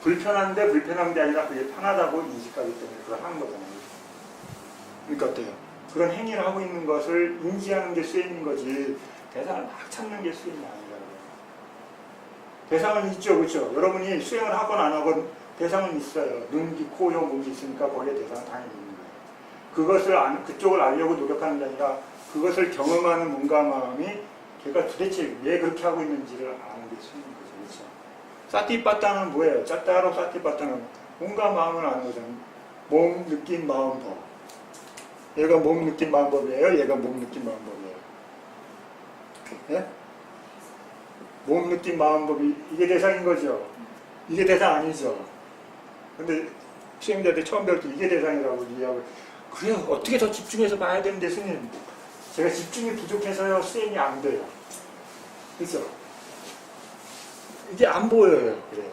불편한데 불편한 게 아니라 그게 편하다고 인식하기 때문에 그걸 하는 거잖아요. 그러니까 어때요? 그런 행위를 하고 있는 것을 인지하는 게 수행인 거지 대상을 막 찾는 게 수행이 아니라고요. 대상은 있죠. 그렇죠? 여러분이 수행을 하건 안 하건 대상은 있어요. 눈, 귀, 코, 혀, 몸이 있으니까 거기에 대상은 당연히 있는 거예요. 그쪽을 알려고 노력하는 게 아니라 그것을 경험하는 몸과 마음이 걔가 도대체 왜 그렇게 하고 있는지를 아는 게 수행인 거죠. 그렇죠? 사티빠따는 뭐예요? 짜따로 사티빠따는 몸과 마음을 아는 거잖아요. 몸, 느낌, 마음, 법. 얘가 몸, 느낌, 마음, 법이에요? 얘가 몸, 느낌, 마음, 법이에요? 예? 몸, 느낌, 마음, 법이 이게 대상인 거죠? 이게 대상 아니죠? 근데 수행자들 처음 배울 때 이게 대상이라고 이해하고 그래요. 어떻게 더 집중해서 봐야 되는데 스님 제가 집중이 부족해서요 수행이 안 돼요. 그렇죠? 이게 안 보여요. 그래요.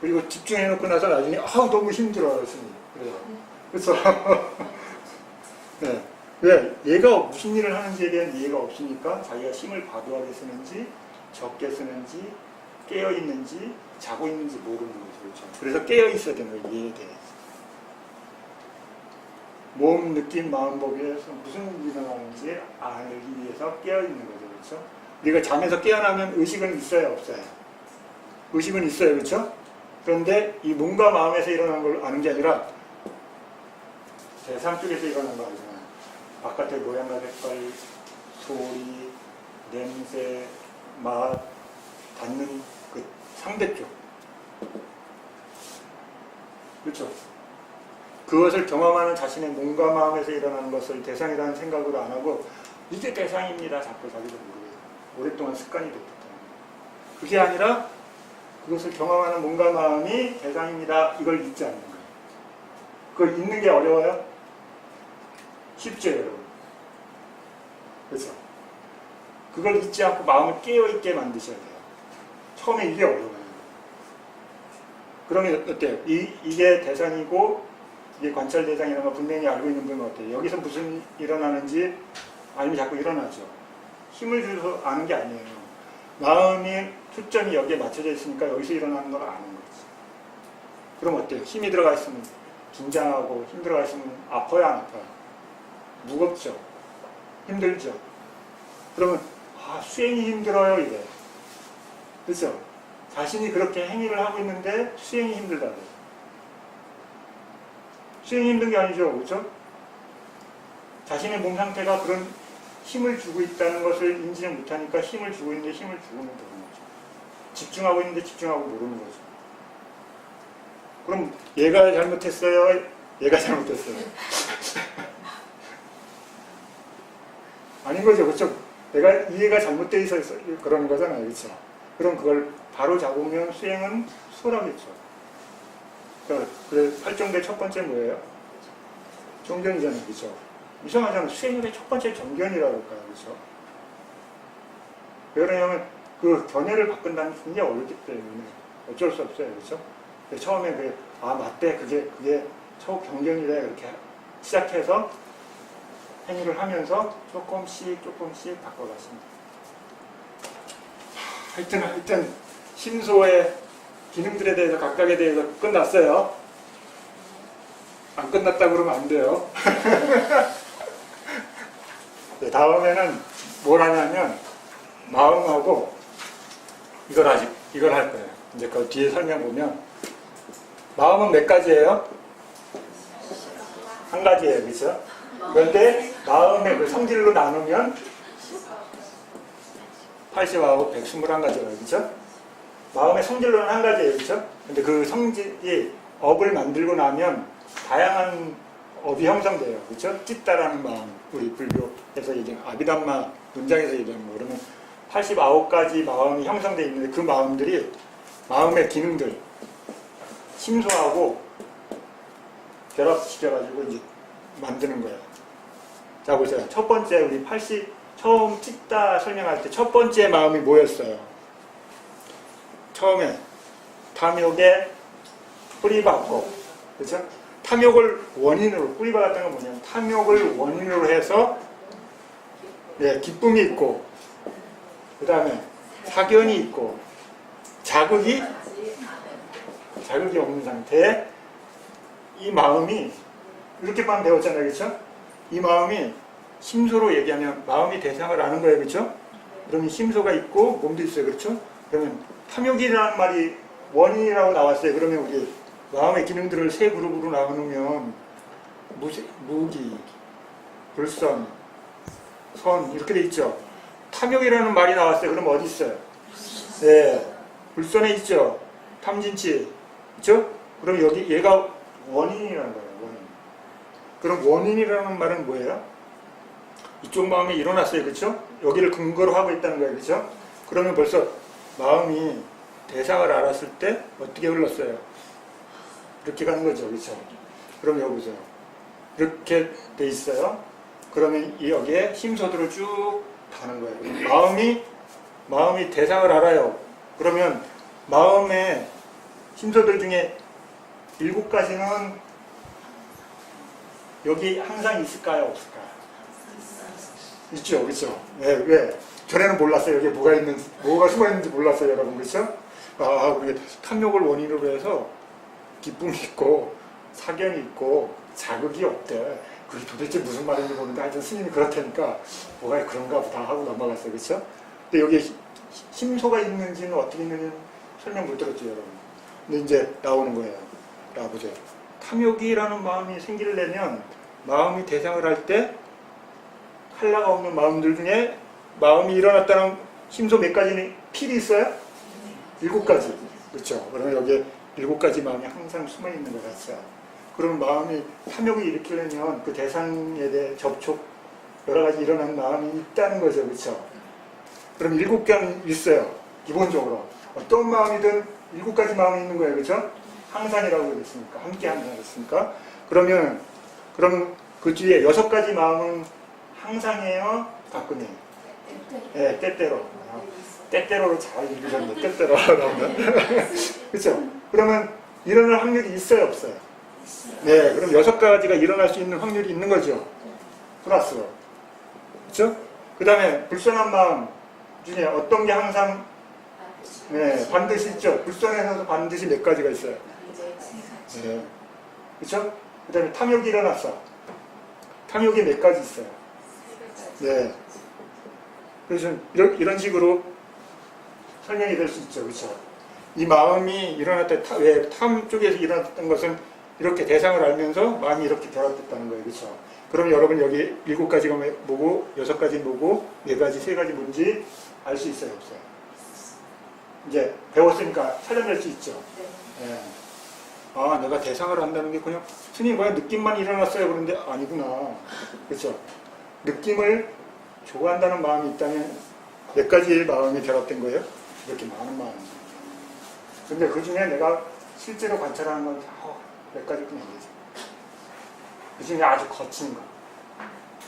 그리고 집중해놓고 나서 나중에 너무 힘들어요 스님. 그래요. 그렇죠? 네. 왜? 얘가 무슨 일을 하는지에 대한 이해가 없으니까 자기가 힘을 과도하게 쓰는지 적게 쓰는지 깨어있는지 자고 있는지 모르는 거죠. 그렇죠? 그래서 깨어있어야 되는 거예요. 이해에 대해서. 몸, 느낌, 마음 법에서 무슨 일이 일어나는지 알기 위해서 깨어있는 거죠. 그렇죠? 우리가 잠에서 깨어나면 의식은 있어요? 없어요? 의식은 있어요. 그렇죠? 그런데 이 몸과 마음에서 일어나는 걸 아는 게 아니라 대상 쪽에서 일어나는 거 아니잖아요. 바깥의 모양과 색깔, 소리, 냄새, 맛, 닿는 그 상대 쪽. 그렇죠? 그것을 경험하는 자신의 몸과 마음에서 일어나는 것을 대상이라는 생각으로 안 하고 이게 대상입니다. 자꾸 자기도 모르게 오랫동안 습관이 됐기 때문에. 그게 아니라 그것을 경험하는 몸과 마음이 대상입니다. 이걸 잊지 않는 거예요. 그걸 잊는 게 어려워요? 쉽죠, 여러분. 그렇죠? 그걸 잊지 않고 마음을 깨어있게 만드셔야 돼요. 처음에 이게 어려워요. 그러면 어때요? 이게 대상이고 이게 관찰 대상이라는 걸 분명히 알고 있는 분은 어때요? 여기서 무슨 일어나는지 알면 자꾸 일어나죠. 힘을 줘서 아는 게 아니에요. 마음이 초점이 여기에 맞춰져 있으니까 여기서 일어나는 걸 아는 거지. 그럼 어때요? 힘이 들어가 있으면 긴장하고 힘 들어가 있으면 아파요, 안 아파요? 무겁죠? 힘들죠? 그러면 수행이 힘들어요, 이래. 그렇죠? 자신이 그렇게 행위를 하고 있는데 수행이 힘들다 그래요. 수행이 힘든 게 아니죠, 그렇죠? 자신의 몸 상태가 그런 힘을 주고 있다는 것을 인지를 못하니까 힘을 주고 있는데 힘을 주고는 모르는 거죠. 집중하고 있는데 집중하고 모르는 거죠. 그럼 얘가 잘못했어요? 얘가 잘못했어요? 아닌 거죠. 그렇죠? 내가 이해가 잘못되어 있어서 그러는 거잖아요. 그렇죠? 그럼 그걸 바로 잡으면 수행은 수월하겠죠. 그래서 설정된 첫 번째 뭐예요? 정견이잖아요. 그렇죠? 이상하잖아요. 수행의 첫 번째 정견이라고 할까요? 그렇죠? 왜 그러냐면 그 견해를 바꾼다는 게 굉장히 어렵기 때문에 어쩔 수 없어요. 그렇죠? 처음에 맞대. 그게 첫 경견이래. 이렇게 시작해서 행위를 하면서 조금씩 바꿔갔습니다. 하여튼 심소의 기능들에 대해서 각각에 대해서 끝났어요. 안 끝났다 그러면 안 돼요. 네, 다음에는 뭘 하냐면 마음하고 이걸 할 거예요. 이제 그 뒤에 설명 보면 마음은 몇 가지예요? 한 가지예요. 그렇죠? 그런데 마음의 그 성질로 나누면 80하고 121가지예요. 그렇죠? 마음의 성질로는 한 가지예요. 그렇죠? 근데 그 성질이 업을 만들고 나면 다양한 업이 형성돼요. 그렇죠? 찢다라는 마음, 우리 불교에서 얘기하는 아비담마 문장에서 얘기하는 거 그러면 89가지 마음이 형성되어 있는데 그 마음들이 마음의 기능들 심소하고 결합시켜가지고 이제 만드는 거예요. 자 보세요. 첫 번째 우리 처음 찢다 설명할 때 첫 번째 마음이 뭐였어요? 처음에 탐욕에 뿌리박고, 그렇죠? 탐욕을 원인으로 뿌리박았다는 건 뭐냐면 탐욕을 원인으로 해서 기쁨이 있고, 그 다음에 사견이 있고, 자극이 없는 상태에 이 마음이 이렇게만 배웠잖아요. 그렇죠? 이 마음이 심소로 얘기하면 마음이 대상을 아는 거예요. 그렇죠? 그러면 심소가 있고 몸도 있어요. 그렇죠? 그러면 탐욕이라는 말이 원인이라고 나왔어요. 그러면 우리 마음의 기능들을 세 그룹으로 나누면 무기, 불선, 선 이렇게 돼 있죠. 탐욕이라는 말이 나왔어요. 그럼 어디 있어요? 네, 불선에 있죠. 탐진치, 그렇죠? 그럼 여기 얘가 원인이라는 거예요. 원인. 그럼 원인이라는 말은 뭐예요? 이쪽 마음이 일어났어요. 그렇죠? 여기를 근거로 하고 있다는 거예요. 그렇죠? 그러면 벌써 마음이 대상을 알았을 때 어떻게 흘렀어요? 이렇게 가는 거죠. 그렇죠? 그럼 여기 보세요. 이렇게 돼 있어요. 그러면 여기에 심소들을 쭉 가는 거예요. 마음이 대상을 알아요. 그러면 마음의 심소들 중에 7가지는 여기 항상 있을까요? 없을까요? 있죠. 그렇죠? 네, 왜? 전에는 몰랐어요. 여기에 뭐가 숨어있는지 몰랐어요. 여러분. 그렇죠? 우리 탐욕을 원인으로 해서 기쁨이 있고 사견이 있고 자극이 없대. 그게 도대체 무슨 말인지 모르는데 하여튼 스님이 그렇다니까 뭐가 그런가 보다 하고 넘어갔어요. 그렇죠? 근데 여기에 심소가 있는지는 어떻게 있는지는 설명 못 들었죠. 여러분. 근데 이제 나오는 거예요. 보세요. 탐욕이라는 마음이 생기려면 마음이 대상을 할 때 한라가 없는 마음들 중에 마음이 일어났다는 심소 몇 가지는 필이 있어요? 7가지. 그렇죠. 그러면 여기에 7가지 마음이 항상 숨어있는 것 같죠. 그러면 마음이 탐욕을 일으키려면 그 대상에 대해 접촉 여러 가지 일어난 마음이 있다는 거죠. 그렇죠. 그럼 7개는 있어요. 기본적으로. 어떤 마음이든 7가지 마음이 있는 거예요. 그렇죠? 항상이라고 그랬으니까. 함께 한다고 그랬으니까. 그럼 그 뒤에 6가지 마음은 항상이에요? 가끔이에요? 네, 때때로. 때때로로 잘 읽으셨네. 때때로 하라면. 그렇죠? 그러면 일어날 확률이 있어요? 없어요? 네, 그럼 6가지가 일어날 수 있는 확률이 있는 거죠. 플러스로. 그렇죠? 그 다음에 불선한 마음 중에 어떤 게 항상 반드시 있죠. 불선에서도 반드시 몇 가지가 있어요. 네. 그렇죠? 그 다음에 탐욕이 일어났어. 탐욕이 몇 가지 있어요. 네. 그래서 이런 식으로 설명이 될 수 있죠. 그렇죠? 이 마음이 일어날 때 탐 쪽에서 일어났던 것은 이렇게 대상을 알면서 마음이 이렇게 결합됐다는 거예요. 그렇죠? 그럼 여러분 여기 7가지가 뭐고 6가지 뭐고 4가지 3가지 뭔지 알 수 있어요 없어요? 이제 배웠으니까 찾아낼 수 있죠. 예. 아 내가 대상을 한다는 게 그냥 스님 그냥 느낌만 일어났어요 그런데 아니구나. 그렇죠? 느낌을 좋아한다는 마음이 있다면 몇 가지의 마음이 결합된 거예요? 이렇게 많은 마음이. 근데 그 중에 내가 실제로 관찰하는 건 몇 가지 뿐이 아니죠. 그 중에 아주 거친 거.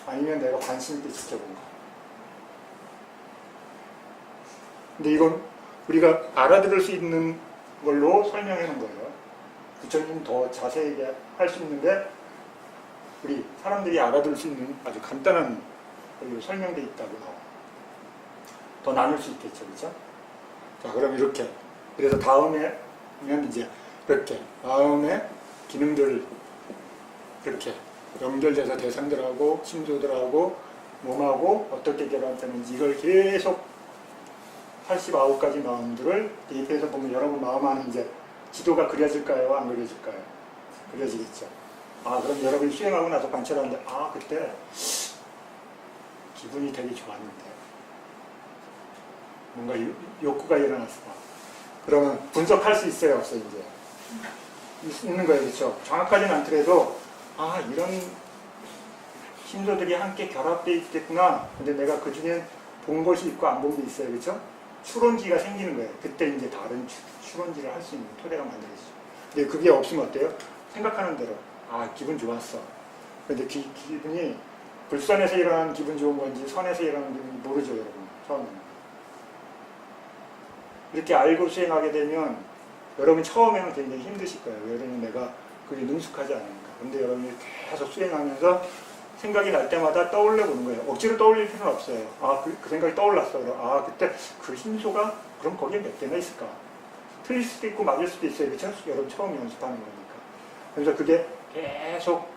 아니면 내가 관심 있게 지켜본 거. 근데 이건 우리가 알아들을 수 있는 걸로 설명해 놓은 거예요. 부처님 더 자세하게 할 수 있는데 우리 사람들이 알아들을 수 있는 아주 간단한 걸로 설명되어 있다고 더 나눌 수 있겠죠. 그렇죠? 자, 그럼 이렇게. 그래서 다음에는 이제 이렇게 다음에 기능들 이렇게 연결돼서 대상들하고 심조들하고 몸하고 어떻게 결합되는지 이걸 계속 89가지 마음들을 대입해서 보면 여러분 마음 안에 이제 지도가 그려질까요? 안 그려질까요? 그려지겠죠. 아 그럼 여러분이 수행하고 나서 관찰하는데 아 그때 기분이 되게 좋았는데 뭔가 욕구가 일어났어. 그러면 분석할 수 있어요 없어요? 이제 있는 거예요. 그렇죠? 정확하지는 않더라도 아 이런 심도들이 함께 결합되어 있겠구나. 근데 내가 그 중에 본 것이 있고 안 본 게 있어요. 그렇죠? 추론지가 생기는 거예요. 그때 이제 다른 추론지를 할 수 있는 토대가 만들어지죠. 근데 그게 없으면 어때요? 생각하는 대로 아 기분 좋았어. 근데 기분이 불선에서 일어나는 기분 좋은 건지 선에서 일어나는 기분이 모르죠 여러분. 처음에는. 이렇게 알고 수행하게 되면 여러분 처음에는 굉장히 힘드실 거예요. 왜냐면 내가 그게 능숙하지 않으니까. 근데 여러분이 계속 수행하면서 생각이 날 때마다 떠올려 보는 거예요. 억지로 떠올릴 필요는 없어요. 아, 그 생각이 떠올랐어. 그럼 아, 그때 그 힘소가 그럼 거기에 몇 개나 있을까? 틀릴 수도 있고 맞을 수도 있어요. 그렇죠? 여러분 처음 연습하는 거니까. 그래서 그게 계속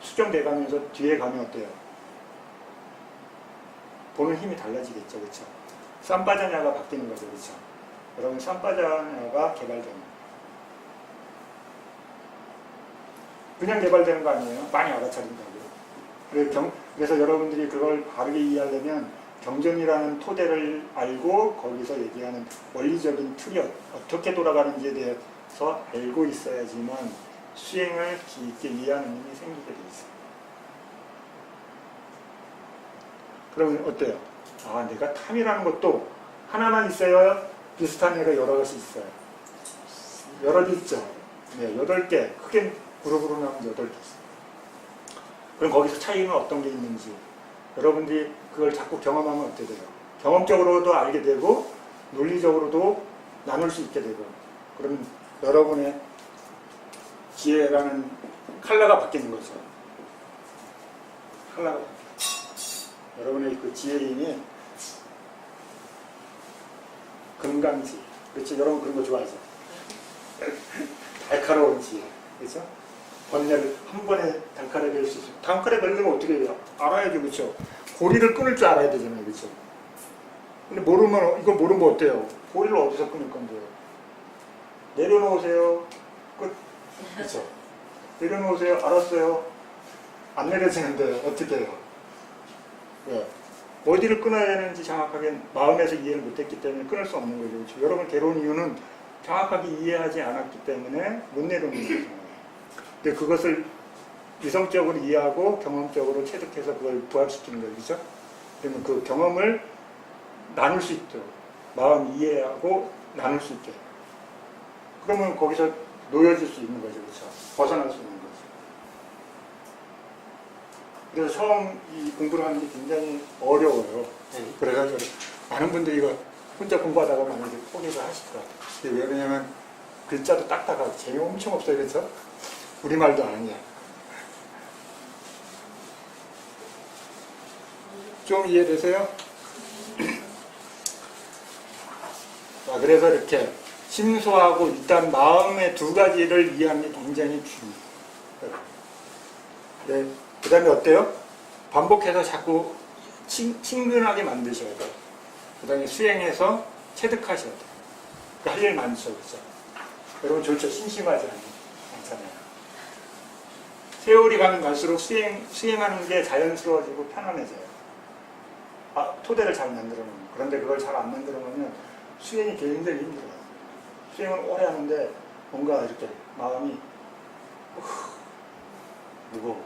수정돼 가면서 뒤에 가면 어때요? 보는 힘이 달라지겠죠. 그렇죠? 삼바자냐가 바뀌는 거죠. 그렇죠? 여러분 삼바자냐가 개발됩니다. 그냥 개발되는 거 아니에요. 많이 알아차린다고. 그래서 여러분들이 그걸 바르게 이해하려면 경전이라는 토대를 알고 거기서 얘기하는 원리적인 틀이 어떻게 돌아가는지에 대해서 알고 있어야지만 수행을 깊게 이해하는 힘이 생기게 돼 있어요. 그러면 어때요? 아, 내가 탐이라는 것도 하나만 있어요? 비슷한 애가 여러 가지 있어요. 여러 개 있죠? 네, 8개. 크게 그룹으로 나면 8개 있어요. 그럼 거기서 차이는 어떤 게 있는지 여러분들이 그걸 자꾸 경험하면 어떻게 돼요? 경험적으로도 알게 되고 논리적으로도 나눌 수 있게 되고 그러면 여러분의 지혜라는 컬러가 바뀌는 거죠. 컬러가 여러분의 그 지혜의 힘이 금강지. 그렇죠? 여러분 그런 거 좋아하죠? 날카로운 지혜. 그렇죠? 번뇌를 한 번에 단칼에 뵐 수 있어요. 단칼에 뵈려면 어떻게 해요? 알아야죠. 그렇죠? 고리를 끊을 줄 알아야 되잖아요. 그렇죠? 근데 이거 모르면 어때요? 고리를 어디서 끊을 건데요? 내려놓으세요. 끝. 그렇죠? 내려놓으세요. 알았어요. 안 내려지는데 어떻게 해요? 왜? 어디를 끊어야 되는지 정확하게 마음에서 이해를 못했기 때문에 끊을 수 없는 거죠. 그렇죠? 여러분 괴로운 이유는 정확하게 이해하지 않았기 때문에 못 내려오는 거죠. 근데 그것을 이성적으로 이해하고 경험적으로 체득해서 그걸 부합시키는 거죠. 그렇죠? 그러면 그 경험을 나눌 수 있도록 마음 이해하고 나눌 수 있게. 그러면 거기서 놓여질 수 있는 거죠. 그렇죠? 벗어날 수 있는 거죠. 그래서 처음 이 공부를 하는 게 굉장히 어려워요. 그래서 많은 분들이 이거 혼자 공부하다가 많이 포기를 하시더라고요. 왜냐면 글자도 딱딱하고 재미 엄청 없어요. 그렇죠? 우리말도 아니야. 좀 이해되세요? 자, 그래서 이렇게 심소하고 일단 마음의 2가지를 이해하는 게 굉장히 중요해요. 네. 그 다음에 어때요? 반복해서 자꾸 친근하게 만드셔야 돼요. 그 다음에 수행해서 체득하셔야 돼요. 그러니까 할 일 많죠. 그렇죠? 여러분 좋죠? 심심하지 않잖아요. 세월이 가면 갈수록 수행하는 게 자연스러워지고 편안해져요. 토대를 잘 만들어 놓으면. 그런데 그걸 잘 안 만들어 놓으면 수행이 굉장히 힘들어요. 수행을 오래 하는데 뭔가 이렇게 마음이 무거워.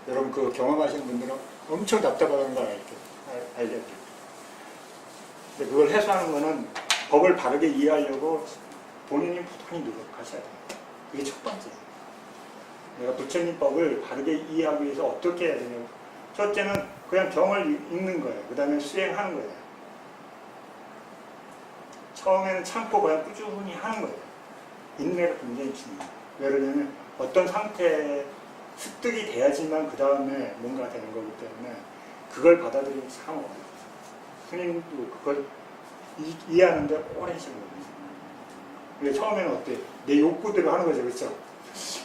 여러분 그 경험하시는 분들은 엄청 답답하다는 걸 알겠죠. 근데 그걸 해소하는 거는 법을 바르게 이해하려고 본인이 부단히 노력하셔야 돼요. 이게 첫 번째. 내가 부처님 법을 바르게 이해하기 위해서 어떻게 해야 되냐고. 첫째는 그냥 경을 읽는 거예요. 그 다음에 수행하는 거예요. 처음에는 참고 그냥 꾸준히 하는 거예요. 인내가 굉장히 중요해요. 예를 들면 어떤 상태에 습득이 돼야지만 그 다음에 뭔가 되는 거기 때문에 그걸 받아들이기 참 어려워요. 스님도 그걸 이해하는데 오랜 시간 걸려요. 처음에는 어때? 내 욕구대로 하는 거죠. 그렇죠?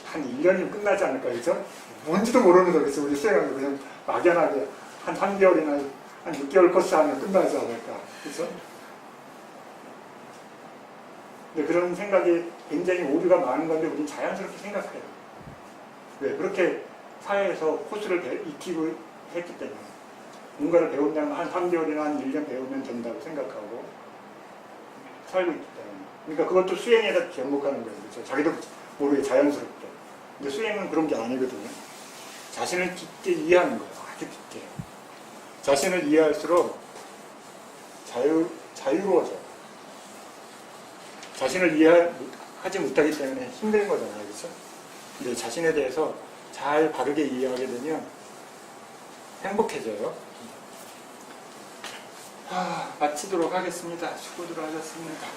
한 1년이면 끝나지 않을까, 그렇죠? 뭔지도 모르면서 그렇죠. 우리 수행하는 그냥 막연하게 한 3개월이나 한 6개월 코스 하면 끝나지 않을까, 그렇죠? 근데 그런 생각이 굉장히 오류가 많은 건데 우리는 자연스럽게 생각해요. 왜? 그렇게 사회에서 코스를 익히고 했기 때문에 뭔가를 배운다면 한 3개월이나 한 1년 배우면 된다고 생각하고 살고 있기 때문에. 그러니까 그것도 수행에다 접목하는 거예요. 그렇죠? 자기도 모르게 자연스럽게. 근데 수행은 그런 게 아니거든요. 자신을 깊게 이해하는 거예요. 아주 깊게. 자신을 이해할수록 자유로워져요. 자신을 이해하지 못하기 때문에 힘든 거잖아요. 그렇죠? 근데 자신에 대해서 잘 바르게 이해하게 되면 행복해져요. 마치도록 하겠습니다. 수고들 하셨습니다.